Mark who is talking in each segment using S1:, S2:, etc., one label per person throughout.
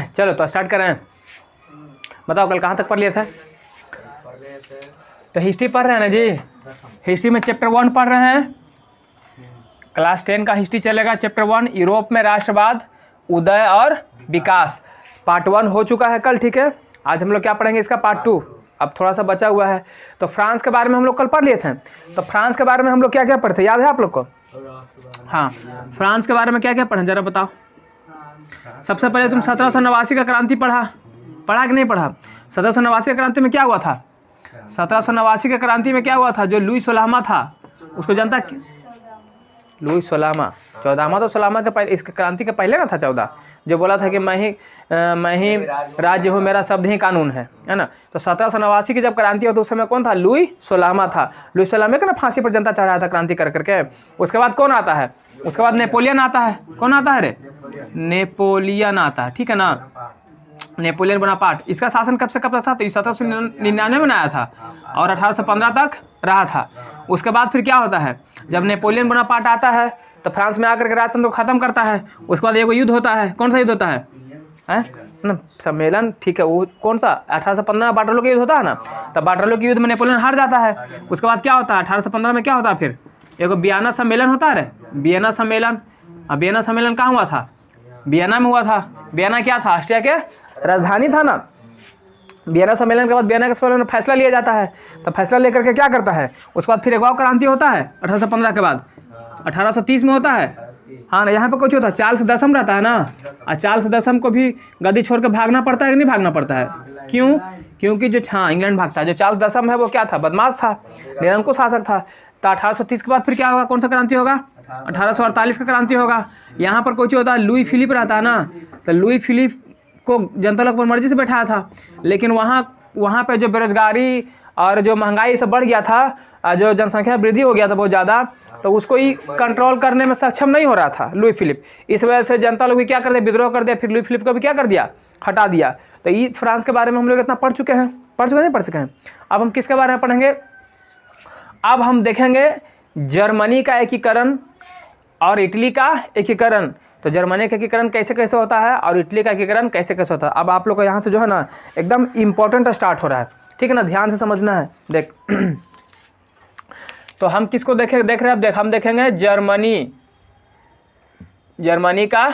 S1: चलो तो स्टार्ट करें। बताओ कल कहाँ तक पढ़ लिए थे? तो हिस्ट्री पढ़ रहे हैं ना जी। हिस्ट्री में चैप्टर 1 पढ़ रहे हैं। क्लास 10 का हिस्ट्री चलेगा। चैप्टर 1 यूरोप में राष्ट्रवाद, उदय और विकास। पार्ट 1 हो चुका है कल, ठीक है। आज हम लोग क्या पढ़ेंगे? इसका पार्ट 2 अब थोड़ा सा बचा हुआ है। तो फ्रांस के बारे में हम लोग कल पढ़ लिए थे। तो फ्रांस के बारे में हम लोग क्या क्या पढ़े थे, याद है आप लोग को? हाँ, फ्रांस के बारे में क्या क्या पढ़े जरा बताओ। सबसे पहले तुम 1789 का क्रांति पढ़ा कि नहीं पढ़ा? 1789 का क्रांति में क्या हुआ था? 1789 के क्रांति में क्या हुआ था? जो लुई सोलहवां था उसको जानता है? लुई सोलहवां, 14वां तो सोलहवां के पहले, इस क्रांति के पहले ना था 14, जो बोला था कि मैं ही राज्य हूँ, मेरा शब्द ही कानून है ना। तो 1789 की जब क्रांति हो तो उस समय कौन था? लुई सोलहवां था। लुई सोलहवां को ना फांसी पर जनता चढ़ाया था क्रांति कर करके। उसके बाद कौन आता है? उसके बाद नेपोलियन आता है। कौन आता है रे? नेपोलियन आता है, ठीक है ना। Napoleon Bonaparte. इसका शासन कब से कब तक था? तो 1799 में आया था और 1815 तक रहा था। उसके बाद फिर क्या होता है? जब नेपोलियन बोनापार्ट आता है तो फ्रांस में आकर के राजतंत्र को खत्म करता है। उसके बाद एक युद्ध होता है। कौन सा युद्ध होता है? ना सम्मेलन, ठीक है। वो कौन सा? 1815 में वाटरलू का युद्ध होता है ना। तब वाटरलू के युद्ध में नेपोलियन हार जाता है। उसके बाद क्या होता है? 1815 में क्या होता है? फिर एक वियना सम्मेलन होता है। वियना सम्मेलन। अब वियना सम्मेलन कहाँ हुआ था? वियना में हुआ था। वियना क्या था? ऑस्ट्रिया के राजधानी था ना। वियना सम्मेलन के बाद वियना के सम्मेलन में फैसला लिया जाता है। तो फैसला लेकर के क्या करता है? उसके बाद फिर एक और क्रांति होता है 1815 के बाद। 1830 में होता है। हाँ ना, यहाँ पे कुछ होता है, चार्ल्स दसम रहता है ना। और चार्ल्स दसम को भी गद्दी छोड़ के भागना पड़ता है कि नहीं भागना पड़ता है? क्यों? क्योंकि जो इंग्लैंड भागता है। जो चार्ल्स दसम है वो क्या था? बदमाश था, निरंकुश शासक था। तो 1830 के बाद फिर क्या होगा? कौन सा क्रांति होगा? 1848 का क्रांति होगा। यहाँ पर कुछ होता है, लुई फिलिप रहता है ना। तो लुई फिलिप को जनता लोग पर मर्जी से बैठाया था, लेकिन वहाँ पे जो बेरोजगारी और जो महंगाई सब बढ़ गया था, जो जनसंख्या वृद्धि हो गया था बहुत ज़्यादा, तो उसको ही कंट्रोल करने में सक्षम नहीं हो रहा था लुई फिलिप। इस वजह से जनता लोग भी क्या कर दिया? विद्रोह कर दिया। फिर लुई फिलिप को भी क्या कर दिया? हटा दिया। तो ये फ्रांस के बारे में हम लोग इतना पढ़ चुके हैं। नहीं पढ़ चुके हैं? अब हम किसके बारे में पढ़ेंगे? अब हम देखेंगे जर्मनी का एकीकरण और इटली का एकीकरण। तो जर्मनी का एकीकरण कैसे कैसे होता है और इटली का एकीकरण कैसे कैसे होता है। अब आप लोग को यहाँ से जो है ना एकदम इम्पोर्टेंट स्टार्ट हो रहा है, ठीक है ना। ध्यान से समझना है। देख तो हम किसको देख रहे हैं? अब हम देखेंगे जर्मनी का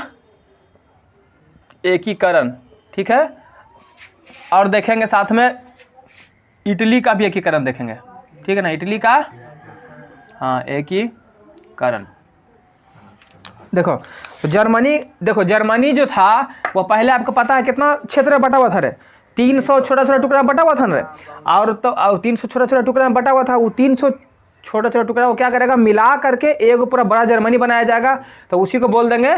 S1: एकीकरण, ठीक है। और देखेंगे साथ में इटली का भी एकीकरण देखेंगे, ठीक है ना। इटली का हाँ एकीकरण। देखो तो जर्मनी जो था वो पहले आपको पता है कितना क्षेत्र में बटा हुआ था रे? 300 छोटा छोटा टुकड़ा बटा हुआ था रे। और तो 300 छोटा छोटा टुकड़ा में बटा हुआ था। वो 300 छोटा छोटा टुकड़ा वो क्या करेगा? मिला करके एक पूरा बड़ा जर्मनी बनाया जाएगा। तो उसी को बोल देंगे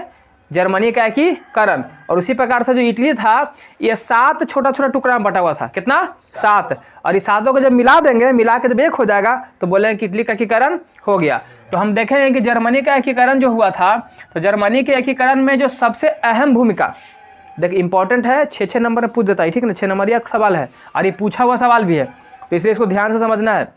S1: जर्मनी का एकीकरण। और उसी प्रकार से जो इटली था, ये 7 छोटा छोटा टुकड़ा में बटा हुआ था। कितना? 7। और इस 7 को जब मिला देंगे, मिला के जब एक हो जाएगा तो बोलेंगे कि इटली का एकीकरण हो गया। तो हम देखेंगे कि जर्मनी का एकीकरण जो हुआ था, तो जर्मनी के एकीकरण में जो सबसे अहम भूमिका, देख इंपॉर्टेंट है, 6 नंबर में पूछ देता है, ठीक है ना। 6 नंबर का सवाल है और ये पूछा हुआ सवाल भी है, तो इसलिए इसको ध्यान से समझना है।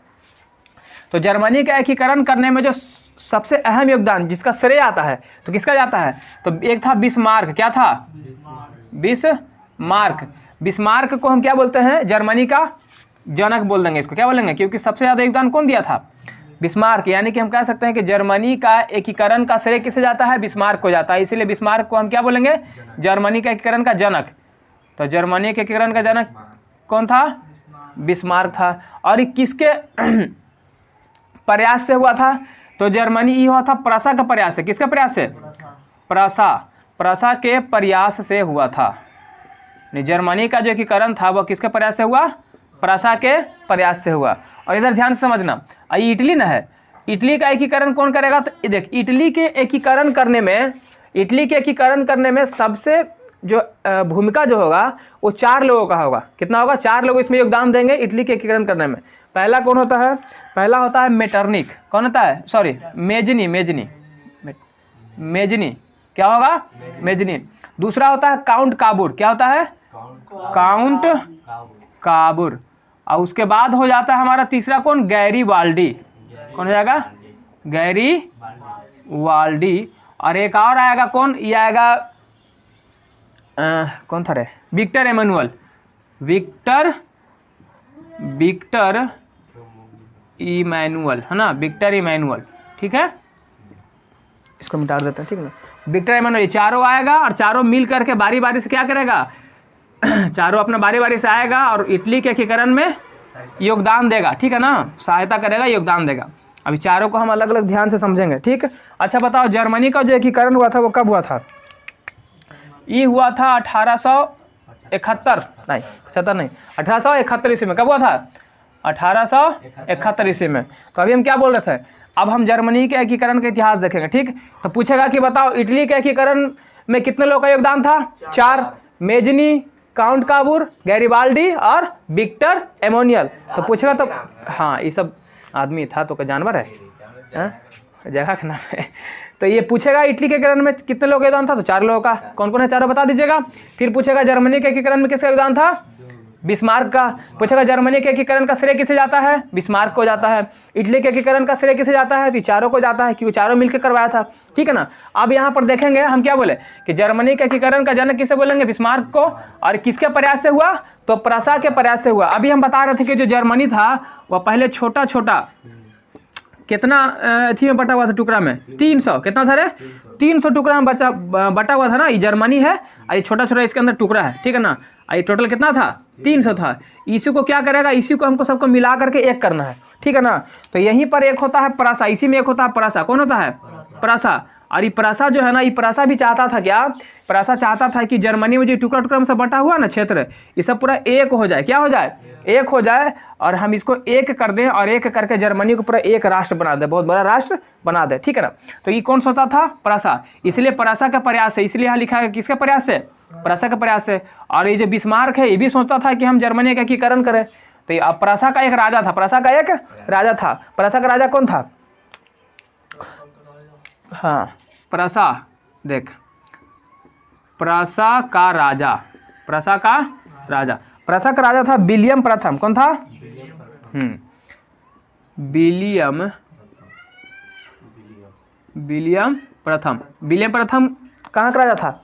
S1: तो जर्मनी का एकीकरण करने में जो सबसे अहम योगदान जिसका श्रेय आता है, तो किसका जाता है? तो एक था बिस्मार्क। क्या था? बिस्मार्क को हम क्या बोलते हैं? जर्मनी का जनक बोल देंगे इसको। क्या बोलेंगे? क्योंकि सबसे ज़्यादा योगदान कौन दिया था? बिस्मार्क। यानी कि हम कह सकते हैं कि जर्मनी का एकीकरण का श्रेय किसे जाता है? बिस्मार्क को जाता है। इसीलिए बिस्मार्क को हम क्या बोलेंगे? जर्मनी का एकीकरण का जनक। तो जर्मनी के एकीकरण का जनक कौन था? बिस्मार्क था। और ये किसके प्रयास से हुआ था? तो जर्मनी ये हुआ था प्रसा का प्रयास है। किसका प्रयास है? प्रसा के प्रयास से हुआ था। जर्मनी का जो एकीकरण था वो किसके प्रयास से हुआ? प्रसा के प्रयास से हुआ। और इधर ध्यान से समझना, ये इटली ना है, इटली का एकीकरण कौन करेगा? तो देख इटली के एकीकरण करने में सबसे जो भूमिका जो होगा वो 4 लोगों का होगा। कितना होगा? 4 लोग इसमें योगदान देंगे इटली के एकीकरण करने में। पहला कौन होता है? पहला होता है मेटरनिक। कौन होता है? Sorry, Mazzini. क्या होगा? मेजनी। दूसरा होता है काउंट काबुर। क्या होता है? काउंट काबुर। और उसके बाद हो जाता है हमारा तीसरा कौन? गैरीवाल्डी। कौन हो जाएगा? गैरीवाल्डी। और एक और आएगा कौन? ये आएगा कौन था रे, विक्टर एमानुअल, विक्टर इमैनुअल है ना, विक्टर इमैनुअल, ठीक है, इसको मिटा देते हैं, ठीक है ना। विक्टर एमानुअल चारों आएगा और चारों मिल करके बारी बारी से क्या करेगा चारों अपना बारी बारी से आएगा और इटली के एकीकरण में योगदान देगा, ठीक है ना, सहायता करेगा, योगदान देगा। अभी चारों को हम अलग अलग ध्यान से समझेंगे, ठीक। अच्छा बताओ, जर्मनी का जो एकीकरण हुआ था वो कब हुआ था? ये हुआ था 1871 नहीं 75 नहीं 1871 ईस्वी में। कब हुआ था? 1871 ईस्वी में। तो अभी हम क्या बोल रहे थे, अब हम जर्मनी के एकीकरण का इतिहास देखेंगे, ठीक। तो पूछेगा कि बताओ इटली के एकीकरण में कितने लोगों का योगदान था? 4, मेजनी, काउंट काबूर, गैरिबाल्डी और विक्टर एमानुअल। तो पूछेगा तो हाँ ये सब आदमी था तो क्या जानवर है, जगह का नाम है। तो ये पूछेगा इटली के एकीकरण में कितने लोगों का योगदान था, तो 4 लोगों का। कौन कौन है चारों बता दीजिएगा। फिर पूछेगा जर्मनी के एकीकरण में किसका योगदान था? बिस्मार्क का। पूछेगा जर्मनी के एकीकरण का श्रेय किसे जाता है? बिस्मार्क को जाता है। इटली के एकीकरण का श्रेय किसे जाता है? तो चारों को जाता है, क्योंकि चारों मिलकर करवाया था, ठीक है ना। अब यहाँ पर देखेंगे हम क्या बोले कि जर्मनी के एकीकरण का जनक किसे बोलेंगे? बिस्मार्क को। और किसके प्रयास से हुआ? तो प्रसा के प्रयास से हुआ। अभी हम बता रहे थे कि जो जर्मनी था वह पहले छोटा छोटा कितना अथी में बटा हुआ था, टुकड़ा में 300, कितना था रे? 300 टुकड़ा में बटा हुआ था ना, ये जर्मनी है और ये छोटा छोटा इसके अंदर टुकड़ा है, ठीक है ना। ये टोटल कितना था? 300 था। इसी को क्या करेगा, इसी को हमको सबको मिला करके एक करना है, ठीक है ना। तो यहीं पर एक होता है प्रसा, इसी में एक होता है प्रसा। कौन होता है? प्रसा। और ये प्रसा जो है ना, ये प्रसा भी चाहता था क्या? प्रसा चाहता था कि जर्मनी में जो टुकड़ा टुकड़ा में सब बटा हुआ ना क्षेत्र, ये सब पूरा एक हो जाए। क्या हो जाए? एक हो जाए, और हम इसको एक कर दें और एक करके जर्मनी को पूरा एक राष्ट्र बना दे, बहुत बड़ा राष्ट्र बना दे, ठीक है ना। तो ये कौन सोचता था? प्रसा। इसलिए प्रसा का प्रयास है, इसलिए यहाँ लिखा है किसका प्रयास है? प्रसा का प्रयास है। और ये जो बिस्मार्क है ये भी सोचता था कि हम जर्मनी का एकीकरण करें। तो अब प्रसा का एक राजा था, प्रसा का एक राजा था। प्रसा का राजा कौन था? हाँ प्रसा, देख प्रसा का राजा, प्रसा का राजा, प्रसा का राजा था विलियम प्रथम। कौन था? विलियम प्रथम। विलियम प्रथम कहाँ का राजा था?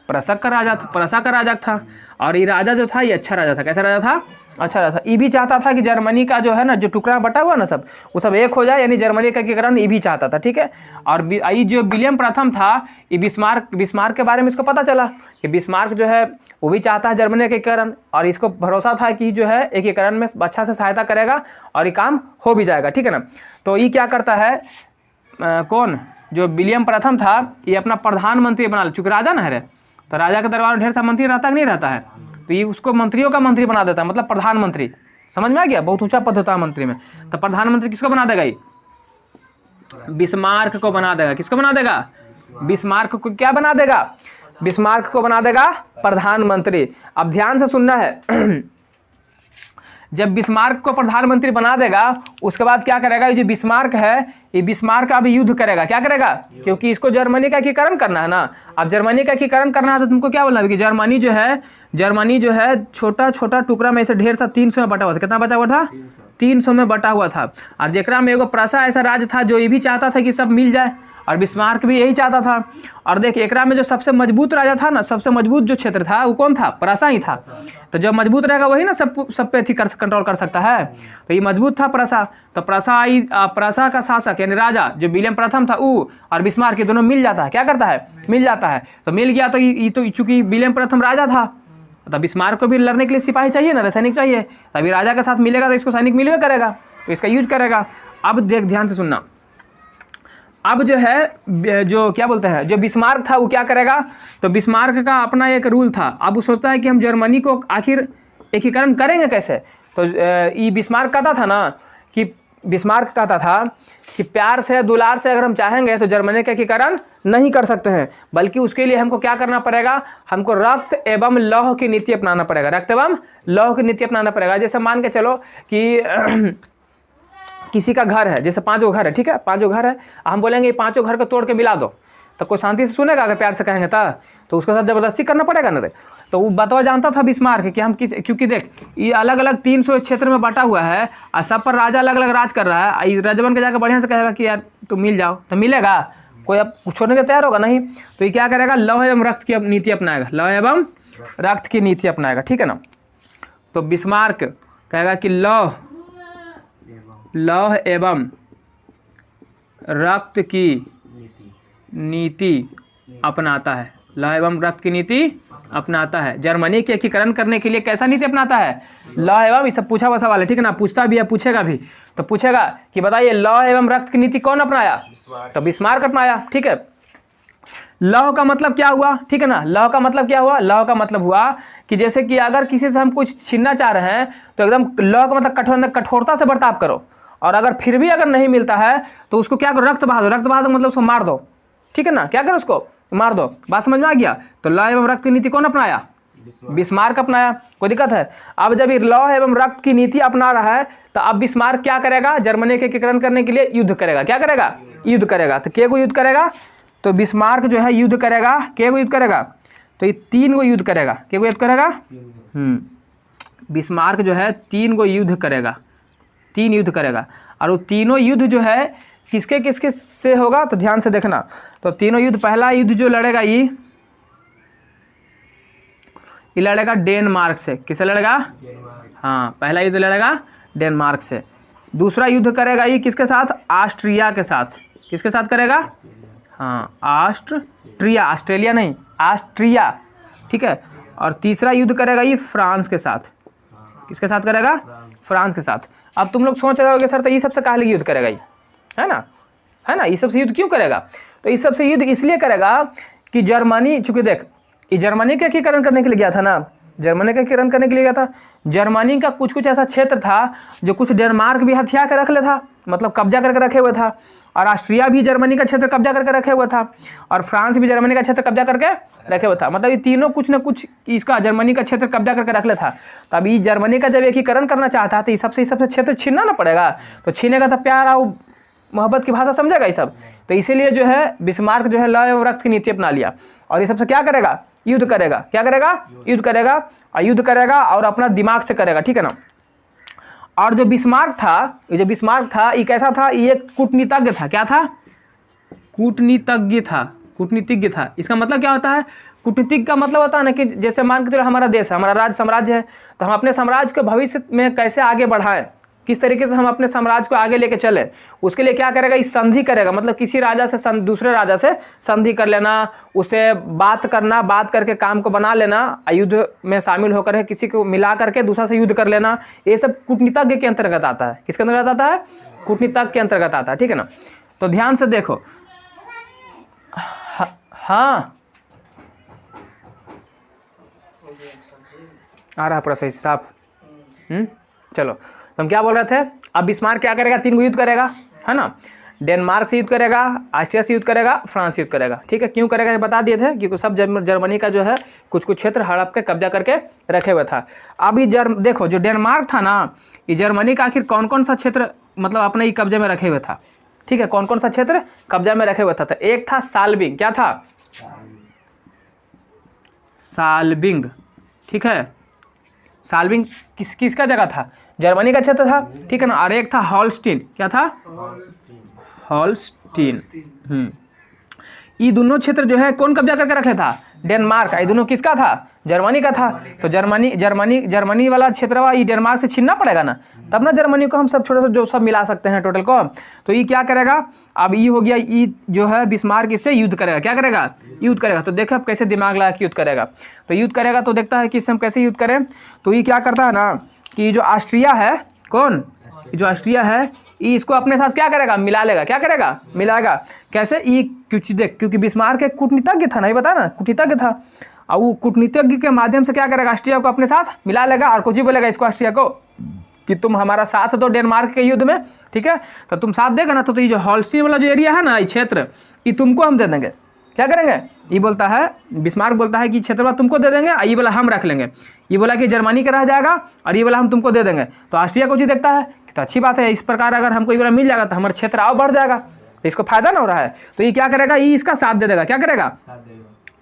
S1: प्रसा का राजा था, प्रसा का राजा था। और ये राजा जो था ये अच्छा राजा था। कैसा राजा था? अच्छा राजा था। ये भी चाहता था कि जर्मनी का जो है ना, जो टुकड़ा बटा हुआ ना सब, वो सब एक हो जाए, यानी जर्मनी का एकीकरण ये भी चाहता था, ठीक है। और ये जो विलियम प्रथम था, ये बिस्मार्क के बारे में इसको पता चला कि बिस्मार्क जो है वो भी चाहता है जर्मनी का एकीकरण, और इसको भरोसा था कि जो है एकीकरण में अच्छा से सहायता करेगा और ये काम हो भी जाएगा, ठीक है ना। तो ये क्या करता है, कौन जो विलियम प्रथम था, ये अपना प्रधानमंत्री बना, चूंकि राजा ना है रे, तो राजा के दरबार में ढेर सा मंत्री रहता कि नहीं रहता है, तो ये उसको मंत्रियों का मंत्री बना देता है, मतलब प्रधानमंत्री। समझ में आ गया? बहुत ऊंचा पद होता है मंत्री में। तो प्रधानमंत्री किसको बना देगा? ये बिस्मार्क को बना देगा। किसको बना देगा? बिस्मार्क को। क्या बना देगा? बिस्मार्क को बना देगा प्रधानमंत्री। अब ध्यान से सुनना है जब बिस्मार्क को प्रधानमंत्री बना देगा, उसके बाद क्या करेगा, ये जो बिस्मार्क है, ये बिस्मार्क अभी युद्ध करेगा। क्या करेगा? क्योंकि इसको जर्मनी का एकीकरण करना है ना। अब जर्मनी का एकीकरण करना है तो तुमको क्या बोलना है कि जर्मनी जो है छोटा छोटा टुकड़ा में ऐसे ढेर सा 300 में बटा हुआ था। कितना बचा हुआ था? 300 में बटा हुआ था। और जेकरा में एगो प्रसा ऐसा राज्य था जो ये भी चाहता था कि सब मिल जाए, और बिस्मार्क भी यही चाहता था। और देख एकरा में जो सबसे मजबूत राजा था ना, सबसे मजबूत जो क्षेत्र था वो कौन था? प्रसा ही था। तो जो मजबूत रहेगा वही ना सब पे अथी कंट्रोल कर सकता है। तो ये मजबूत था प्रसा। तो प्रसा का शासक यानी राजा जो विलियम प्रथम था वो और बिस्मार्क ये दोनों मिल जाता है। क्या करता है? मिल जाता है। तो मिल गया तो ये तो चूंकि विलियम प्रथम राजा था, तो बिस्मार्क को भी लड़ने के लिए सिपाही चाहिए ना, सैनिक चाहिए। तभी राजा के साथ मिलेगा तो इसको सैनिक मिलवे करेगा, तो इसका यूज करेगा। अब देख ध्यान से सुनना, अब जो है जो क्या बोलते हैं, जो बिस्मार्क था वो क्या करेगा, तो बिस्मार्क का अपना एक रूल था। अब वो सोचता है कि हम जर्मनी को आखिर एकीकरण करेंगे कैसे। तो ये बिस्मार्क कहता था ना कि कि प्यार से दुलार से अगर हम चाहेंगे तो जर्मनी का एकीकरण नहीं कर सकते हैं, बल्कि उसके लिए हमको क्या करना पड़ेगा, हमको रक्त एवं लौह की नीति अपनाना पड़ेगा। रक्त एवं लौह की नीति अपनाना पड़ेगा। जैसे मान के चलो कि किसी का घर है, जैसे 5 घर है, ठीक है, 5 घर है, हम बोलेंगे ये 5 घर को तोड़ के मिला दो, तो कोई शांति से सुनेगा? अगर प्यार से कहेंगे तो उसके साथ जबरदस्ती करना पड़ेगा ना रे। तो वो बतवा जानता था बिस्मार्क कि हम क्योंकि देख ये अलग अलग 300 क्षेत्र में बटा हुआ है और सब पर राजा अलग अलग राज कर रहा है। राजवन के जाकर बढ़िया से कहेगा कि यार तुम मिल जाओ, तो मिलेगा? कोई अब छोड़ने के तैयार होगा नहीं। तो ये क्या करेगा, लौह एवं रक्त की नीति अपनाएगा, लौह एवं रक्त की नीति अपनाएगा, ठीक है ना। तो बिस्मार्क कहेगा कि लौह एवं रक्त की नीति अपनाता है, लौह एवं रक्त की नीति अपनाता है। जर्मनी के एकीकरण करने के लिए कैसा नीति अपनाता है, लौह एवं, ये सब पूछा हुआ सवाल है, ठीक है ना, पूछता भी है, पूछेगा भी। तो पूछेगा कि बताइए लौह एवं रक्त की नीति कौन अपनाया, तो बिस्मार्क अपनाया, ठीक है। लौह का मतलब क्या हुआ, ठीक है ना, लौह का मतलब क्या हुआ, लौह का मतलब हुआ कि जैसे कि अगर किसी से हम कुछ छीनना चाह रहे हैं तो एकदम लौह का मतलब कठोरता से बर्ताव करो, और अगर फिर भी अगर नहीं मिलता है तो उसको क्या करो, रक्त बहा दो, रक्त बहा दो मतलब उसको मार दो, ठीक है ना, क्या करो उसको मार दो। बात समझ में आ गया। तो लौह एवं रक्त की नीति कौन अपनाया, बिस्मार्क अपनाया। कोई दिक्कत है। अब जब ये लौह एवं रक्त की नीति अपना रहा है तो अब बिस्मार्क क्या करेगा, जर्मनी के एकीकरण करने के लिए युद्ध करेगा, क्या करेगा, युद्ध करेगा। तो के को युद्ध करेगा, तो बिस्मार्क जो है युद्ध करेगा, के को युद्ध करेगा, तो ये 3 को युद्ध करेगा, के को युद्ध करेगा, बिस्मार्क जो है 3 को युद्ध करेगा, 3 युद्ध करेगा। और वो तीनों युद्ध जो है किसके किसके से होगा, तो ध्यान से देखना। तो तीनों युद्ध, पहला युद्ध जो लड़ेगा ये लड़ेगा डेनमार्क से, किससे लड़ेगा, हाँ पहला युद्ध लड़ेगा डेनमार्क से। दूसरा युद्ध करेगा ये किसके साथ, ऑस्ट्रिया के साथ, किसके साथ करेगा, हाँ ऑस्ट्रिया, ऑस्ट्रेलिया नहीं, ऑस्ट्रिया, ठीक है। और तीसरा युद्ध करेगा ये फ्रांस के साथ, किसके साथ करेगा, फ्रांस के साथ। अब तुम लोग सोच रहे होगे सर तो ये सबसे काहे युद्ध करेगा ये, है ना, ये सबसे युद्ध क्यों करेगा, तो इस सबसे युद्ध इसलिए करेगा कि जर्मनी, चूंकि देख ये जर्मनी का एकीकरण करने के लिए गया था ना, जर्मनी का एकीकरण करने के लिए गया था। जर्मनी का कुछ कुछ ऐसा क्षेत्र था जो कुछ डेनमार्क भी हथिया कर रख ले था, मतलब कब्जा करके रखे हुए था, और ऑस्ट्रिया भी जर्मनी का क्षेत्र कब्जा करके रखे हुए था, और फ्रांस भी जर्मनी का क्षेत्र कब्जा करके रखे हुए था। मतलब ये तीनों कुछ ना कुछ इसका जर्मनी का क्षेत्र कब्जा करके रख ले था। तो अभी जर्मनी का जब एकीकरण करना चाहता है तो ये सबसे क्षेत्र छीनना ना पड़ेगा, तो छीनेगा तो प्यार और मोहब्बत की भाषा समझेगा ये सब। तो इसीलिए जो है बिस्मार्क जो है लौह एवं रक्त की नीति अपना लिया, और ये सबसे क्या करेगा, युद्ध करेगा, क्या करेगा, युद्ध करेगा, और युद्ध करेगा और अपना दिमाग से करेगा, ठीक है ना। और जो बिस्मार्क था, ये कैसा था, ये एक कूटनीतिज्ञ था, क्या था, कूटनीतिज्ञ था। इसका मतलब क्या होता है, कूटनीतिज्ञ का मतलब होता है ना कि जैसे मान के चलो हमारा देश है, हमारा राज्य साम्राज्य है, तो हम अपने साम्राज्य को भविष्य में कैसे आगे बढ़ाएं, किस तरीके से हम अपने साम्राज्य को आगे लेके चले, उसके लिए क्या करेगा, इस संधि करेगा, मतलब किसी राजा से दूसरे राजा से संधि कर लेना, उसे बात करना, बात करके काम को बना लेना, युद्ध में शामिल होकर किसी को मिला करके दूसरा से युद्ध कर लेना, ये सब कूटनीतिज्ञ के अंतर्गत आता है। किसके अंतर्गत आता है, कूटनीतिज्ञ के अंतर्गत आता है, ठीक है ना। तो ध्यान से देखो, हाँ आ रहा पूरा सही साफ, चलो। तो हम क्या बोल रहे थे, अब बिस्मार्क क्या करेगा, 3 को युद्ध करेगा, है ना, डेनमार्क से युद्ध करेगा, ऑस्ट्रिया से युद्ध करेगा, फ्रांस से युद्ध करेगा, ठीक है। क्यों करेगा ये बता दिए थे, क्योंकि सब जर्मनी का जो है कुछ कुछ क्षेत्र हड़प के कब्जा करके रखे हुए था। अब ये देखो जो डेनमार्क था ना, ये जर्मनी का आखिर कौन कौन सा क्षेत्र मतलब अपने ही कब्जे में रखे हुए था, ठीक है, कौन कौन सा क्षेत्र कब्जा में रखे हुए था। तो एक था साल्बिंग, क्या था, साल्बिंग, ठीक है, साल्बिंग किसका जगह था, जर्मनी का क्षेत्र था, ठीक है ना। और एक था हॉलस्टीन, क्या था, हॉलस्टीन। ये दोनों क्षेत्र जो है कौन कब्जा करके रखे था, डेनमार्क। ये दोनों किसका था, जर्मनी का था। तो जर्मनी वाला क्षेत्र ये डेनमार्क से छीनना पड़ेगा ना, तब ना जर्मनी को हम सब छोटे जो सब मिला सकते हैं टोटल को। तो ये क्या करेगा, अब ये हो गया, ये जो है बिस्मार्क इससे युद्ध करेगा, क्या करेगा, युद्ध करेगा। तो देखो अब कैसे दिमाग लगा के युद्ध करेगा। तो युद्ध करेगा तो देखता है कि इससे हम कैसे युद्ध करें। तो ये क्या करता है ना कि जो ऑस्ट्रिया है, कौन, जो ऑस्ट्रिया है, ये इसको अपने साथ क्या करेगा, मिला लेगा, क्या करेगा, मिलाएगा। कैसे, ये कुछ देख, क्योंकि बिस्मार्क एक कूटनीतिज्ञ था, नहीं बता ना, कूटनीतिज्ञ था, और वो कूटनीतिज्ञ के माध्यम से क्या करेगा, ऑस्ट्रिया को अपने साथ मिला लेगा। और कुछ ही बोलेगा इसको, ऑस्ट्रिया को, कि तुम हमारा साथ दो डेनमार्क के युद्ध में, ठीक है। तो तुम साथ देगा ना, तो ये जो हॉलस्टीन वाला जो एरिया है ना, ये क्षेत्र, ये तुमको हम दे देंगे, क्या करेंगे, ये बोलता है, बिस्मार्क बोलता है कि क्षेत्र वाला तुमको दे देंगे, ये वाला हम रख लेंगे। ये बोला कि जर्मनी का रह जाएगा और ये वाला हम तुमको दे देंगे। तो ऑस्ट्रिया को जी देखता है कि तो अच्छी बात है, इस प्रकार अगर हमको ये वाला मिल जाएगा तो हमारा क्षेत्र और बढ़ जाएगा, तो इसको फायदा ना हो रहा है। तो ये क्या करेगा, ये इसका साथ दे देगा, क्या करेगा,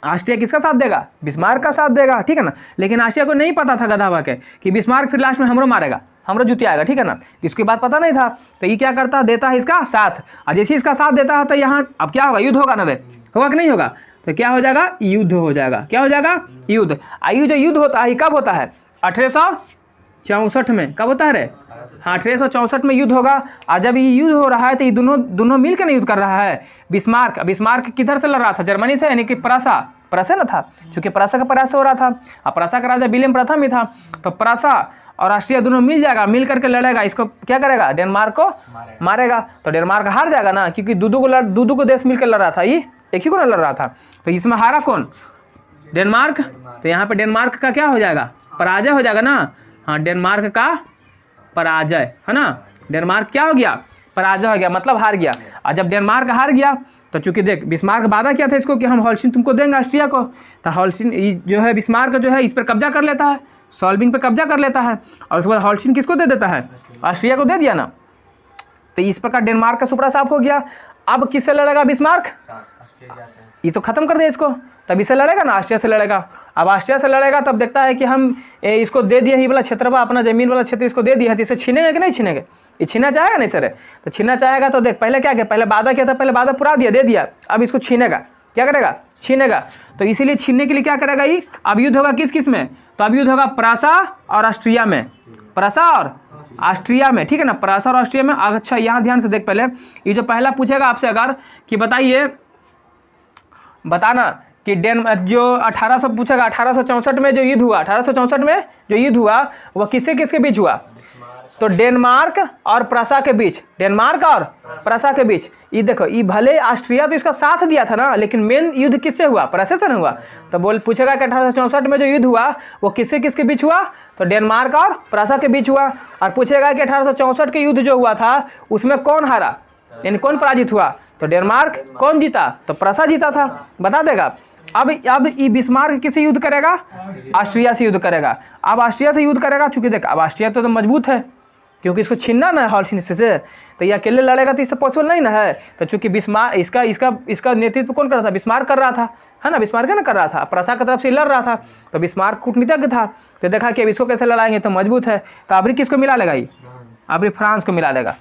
S1: ऑस्ट्रिया किसका साथ देगा, बिस्मार्क का साथ देगा, ठीक है ना। लेकिन ऑस्ट्रिया को नहीं पता था गधा के कि बिस्मार्क फिर लास्ट में हमरो मारेगा, हमरा जुतियाएगा, ठीक है ना। इसके बाद पता नहीं था, तो ये क्या करता है, देता है इसका साथ, और जैसे इसका साथ देता है तो यहाँ अब क्या होगा, युद्ध होगा ना रे, होगा कि नहीं होगा, तो क्या हो जाएगा, युद्ध हो जाएगा। क्या हो जाएगा, युद्ध। आयु जो युद्ध होता है कब होता है, 1864 में। कब होता है रे, हाँ 1864 में युद्ध होगा। और जब ये युद्ध हो रहा है तो ये दोनों मिलकर नहीं युद्ध कर रहा है। बिस्मार्क किधर से लड़ रहा था, जर्मनी से, यानी कि प्रसा ना था, क्योंकि प्रसा का पराजय हो रहा था, और प्रसा का राजा विलियम प्रथम ही था। तो प्रसा और ऑस्ट्रिया दोनों मिल जाएगा, मिल करके लड़ेगा, इसको क्या करेगा, डेनमार्क को मारेगा। तो डेनमार्क हार जाएगा ना, क्योंकि दो को देश मिलकर लड़ रहा था, ये एक ही को ना लड़ रहा था। तो इसमें हारा कौन, डेनमार्क। तो यहाँ पे डेनमार्क का क्या हो जाएगा, पराजय हो जाएगा ना। हाँ, डेनमार्क का पराजय है ना, डेनमार्क क्या हो गया, पराजय हो गया, मतलब हार गया। और जब डेनमार्क हार गया तो चूंकि देख बिस्मार्क वादा किया था इसको कि हम होल्स्टीन तुमको देंगे ऑस्ट्रिया को, तो होल्स्टीन जो है बिस्मार्क जो है इस पर कब्जा कर लेता है, सॉल्विंग पे कब्जा कर लेता है, और उसके बाद होल्स्टीन किसको दे देता है, ऑस्ट्रिया को दे दिया ना। तो इस प्रकार डेनमार्क का सुपड़ा साफ हो गया। अब किससे लड़ेगा बिस्मार्क, ये तो खत्म कर दिया इसको, तब इससे लड़ेगा ना, ऑस्ट्रिया से लड़ेगा। अब ऑस्ट्रिया से लड़ेगा तब देखता है कि हम इसको दे दिए, ये वाला क्षेत्र अपना जमीन वाला क्षेत्र इसको दे दिया है, तो इसे छीनेंगे कि नहीं छीनेंगे, ये छीनना चाहेगा नहीं सर, तो छीनना चाहेगा तो देख पहले क्या किया, पहले वादा किया था, पहले वादा पूरा दिया, दे दिया, अब इसको छीनेगा, क्या करेगा, छीनेगा। तो इसीलिए छीनने के लिए क्या करेगा ये, अब युद्ध होगा किस किस में, तो अब युद्ध होगा प्रसा और ऑस्ट्रिया में, प्रसा और ऑस्ट्रिया में, ठीक है ना, प्रसा और ऑस्ट्रिया में। अच्छा यहाँ ध्यान से देख, पहले ये जो पहला पूछेगा आपसे अगर कि बताइए, बताना कि जो 1800 पूछेगा, 1864 में जो युद्ध हुआ, 1864 में जो युद्ध हुआ वह किसके किसके बीच हुआ, तो डेनमार्क और प्रसा के बीच, डेनमार्क और प्रसा के बीच। ये देखो, ये भले ऑस्ट्रिया तो इसका साथ दिया था ना, लेकिन मेन युद्ध किससे हुआ, प्रसा से नहीं हुआ। तो पूछेगा कि 1864 में जो युद्ध हुआ वो किसके किसके बीच हुआ, तो डेनमार्क और प्रसा के बीच हुआ। और पूछेगा कि 1864 के युद्ध जो हुआ था उसमें कौन हारा, यानी कौन पराजित हुआ, तो डेनमार्क। कौन जीता, तो प्रसा जीता था, बता देगा। अब ये बिस्मार्क किससे युद्ध करेगा, ऑस्ट्रिया से युद्ध करेगा। अब ऑस्ट्रिया से युद्ध करेगा, चूंकि देख अब ऑस्ट्रिया तो मजबूत है, क्योंकि इसको छीनना ना है होल्स्टीन से, तो ये अकेले लड़ेगा तो इससे पॉसिबल नहीं ना है। तो चूंकि बिस्मार्क इसका नेतृत्व कौन कर रहा था, बिस्मार्क कर रहा था, है ना, बिस्मार्क ना कर रहा था, प्रसा की तरफ से लड़ रहा था, तो बिस्मार्क कूटनीतिज्ञ था। तो देखा कि अब इसको कैसे लड़ाएंगे, तो मजबूत है, तो अभी किसको मिला लेगा ये, अभी फ्रांस को मिला लेगा।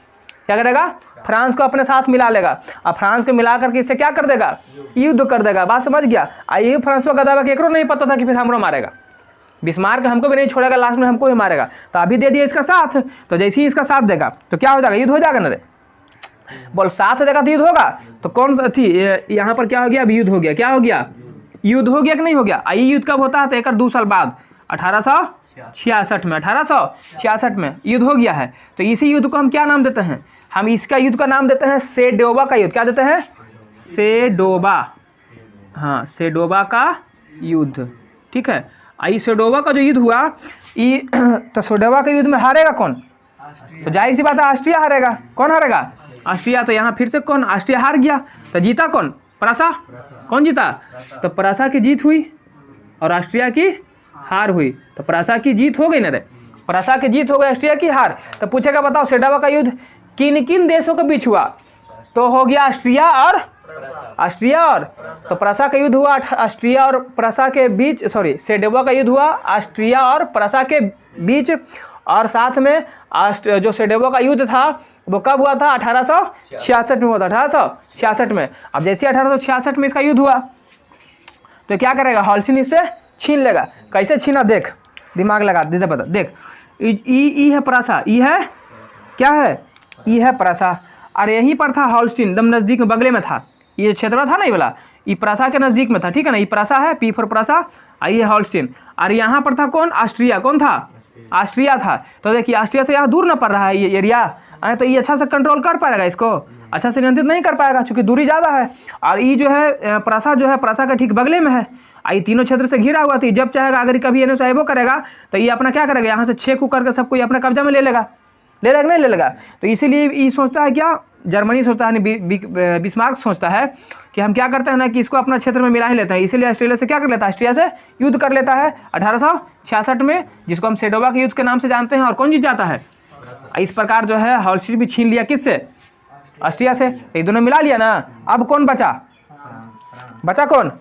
S1: क्या करेगा, फ्रांस को अपने साथ मिला लेगा, और फ्रांस को मिला करके इससे क्या कर देगा, युद्ध कर देगा। बात समझ गया। ये फ्रांस को गदावा कि एकरो नहीं पता था कि फिर हमको मारेगा, बिस्मार्क हमको भी नहीं छोड़ेगा, लास्ट में हमको भी मारेगा, तो अभी दे दिया इसका साथ। तो जैसे ही इसका साथ देगा तो क्या हो जाएगा, युद्ध हो जाएगा ना रे, बोल साथ देगा तो युद्ध होगा। तो कौन सा थी यहाँ पर क्या हो गया, अभी युद्ध हो गया, क्या हो गया, युद्ध हो गया कि नहीं हो गया। ये युद्ध कब होता है, तो एक 2 साल बाद 1866 में, 1866 में युद्ध हो गया है। तो इसी युद्ध को हम क्या नाम देते हैं, हम इसका युद्ध का नाम देते हैं सेडोवा का युद्ध। क्या देते हैं, सेडोवा, हाँ सेडोवा का युद्ध, ठीक है। आई सेडोवा का जो युद्ध हुआ, ये तो सेडोवा के युद्ध में हारेगा कौन, तो जाहिर सी बात है ऑस्ट्रिया हारेगा। कौन हारेगा, ऑस्ट्रिया। तो यहाँ फिर से कौन, ऑस्ट्रिया हार गया, तो जीता कौन, प्रसा। कौन जीता, तो प्रसा की जीत हुई और ऑस्ट्रिया की हार हुई। तो प्रसा की जीत हो गई ना रे, प्रसा की जीत हो गई, ऑस्ट्रिया की हार। तो पूछेगा बताओ सेडोवा का युद्ध किन किन देशों के बीच हुआ, तो हो गया ऑस्ट्रिया और तो प्रसा का युद्ध हुआ ऑस्ट्रिया और प्रसा के बीच, सॉरी सेडोवा का युद्ध हुआ ऑस्ट्रिया और प्रसा के बीच। और साथ में जो सेडोवा का युद्ध था वो कब हुआ था, 1866 में हुआ था, 1866 में। अब जैसे 1866 में इसका युद्ध हुआ तो क्या करेगा, होल्स्टीन इससे छीन लेगा। कैसे छीना, देख दिमाग लगा दे, पता देख, ई है प्रसा, ई है क्या है, ई है प्रसा, और यहीं पर था होल्स्टीन, एकदम नज़दीक में, बगले में था, ये क्षेत्र था ना ये वाला, ये प्रसा के नज़दीक में था, ठीक है ना। ये प्रसा है, पी फॉर प्रसा, ये होल्स्टीन। और यहाँ पर था कौन, ऑस्ट्रिया। कौन था, ऑस्ट्रिया था। तो देखिए ऑस्ट्रिया से यहाँ दूर ना पड़ रहा है ये एरिया, तो ये अच्छा से कंट्रोल कर पाएगा, इसको अच्छा से नियंत्रित नहीं कर पाएगा क्योंकि दूरी ज़्यादा है। और ये जो है प्रसा, जो है प्रसा का ठीक बगले में है, ये तीनों क्षेत्र से घिरा हुआ था। जब चाहेगा, अगर कभी इन्हें साहिबो करेगा तो ये अपना क्या करेगा, यहाँ से छेक करके सबको ये अपने कब्जा में ले लेगा कि नहीं ले लेगा। तो इसीलिए ये सोचता है क्या, जर्मनी सोचता है, बिस्मार्क सोचता है कि हम क्या करते हैं ना कि इसको अपना क्षेत्र में मिला ही लेते हैं। इसीलिए ऑस्ट्रेलिया से क्या कर लेता है, ऑस्ट्रिया से युद्ध कर लेता है 1866 में, जिसको हम सेडोवा के युद्ध के नाम से जानते हैं। और कौन जीत जाता है, इस प्रकार जो है होल्स्टीन भी छीन लिया, किससे, ऑस्ट्रिया से। ये दोनों मिला लिया ना। अब कौन बचा, कौन,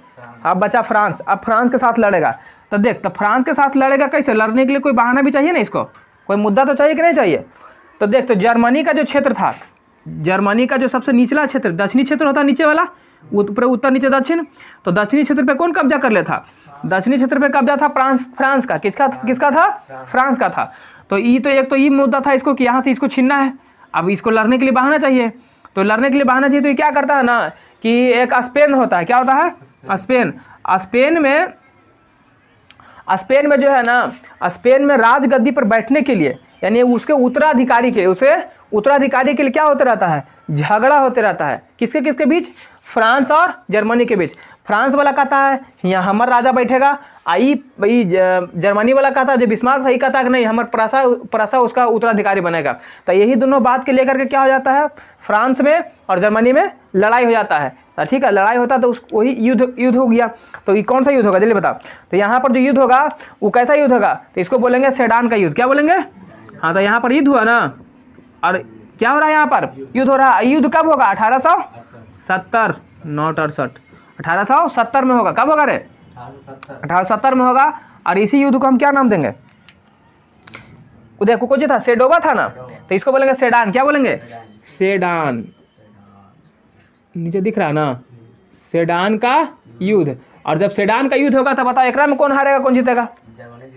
S1: अब बचा फ्रांस। अब फ्रांस के साथ लड़ेगा। तो देख, तो फ्रांस के साथ लड़ेगा कैसे, लड़ने के लिए कोई बहाना भी चाहिए ना इसको, कोई मुद्दा तो चाहिए कि नहीं चाहिए। तो देख, तो जर्मनी का जो क्षेत्र था, जर्मनी का जो सबसे निचला क्षेत्र, दक्षिणी क्षेत्र होता है नीचे वाला, ऊपर उत्तर नीचे दक्षिण, तो दक्षिणी क्षेत्र पे कौन कब्जा कर लेता? दक्षिणी क्षेत्र पे कब्जा था फ्रांस का। किसका था? फ्रांस का था। तो ये मुद्दा था इसको कि यहाँ से इसको छीनना है। अब इसको लड़ने के लिए बहाना चाहिए, तो लड़ने के लिए बहाना चाहिए तो ये क्या करता है ना कि एक स्पेन होता है। क्या होता है? स्पेन। स्पेन में जो है ना, स्पेन में राजगद्दी पर बैठने के लिए, यानी उसके उत्तराधिकारी के लिए क्या होता रहता है? झगड़ा होते रहता है। किसके किसके बीच? फ्रांस और जर्मनी के बीच। फ्रांस वाला कहता है यहाँ हमारा राजा बैठेगा, जर्मनी वाला कहता है, जो बिस्मार्क था, ये कहता है कि नहीं, हमारा प्रसा उसका उत्तराधिकारी बनेगा। तो यही दोनों बात के लेकर के क्या हो जाता है, फ्रांस में और जर्मनी में लड़ाई हो जाता है। ठीक है, लड़ाई होता है तो वही युद्ध हो गया। तो ये कौन सा युद्ध होगा जल्दी बताओ। तो यहाँ पर जो युद्ध होगा वो कैसा युद्ध होगा? तो इसको बोलेंगे सेडान का युद्ध। क्या बोलेंगे? हाँ, तो यहाँ पर युद्ध हुआ ना, और क्या हो रहा है यहाँ पर? युद्ध हो रहा है। युद्ध कब होगा? 1870, नॉट 68, 1870 में होगा। कब होगा रे? 1870 में होगा। और इसी युद्ध को हम क्या नाम देंगे? देखो कुछ था, सेडोवा था ना, तो इसको बोलेंगे सेडान। क्या बोलेंगे? सेडान। नीचे दिख रहा है ना, सेडान का युद्ध। और जब सेडान का युद्ध होगा तो बताओ एकरा में कौन हारेगा कौन जीतेगा?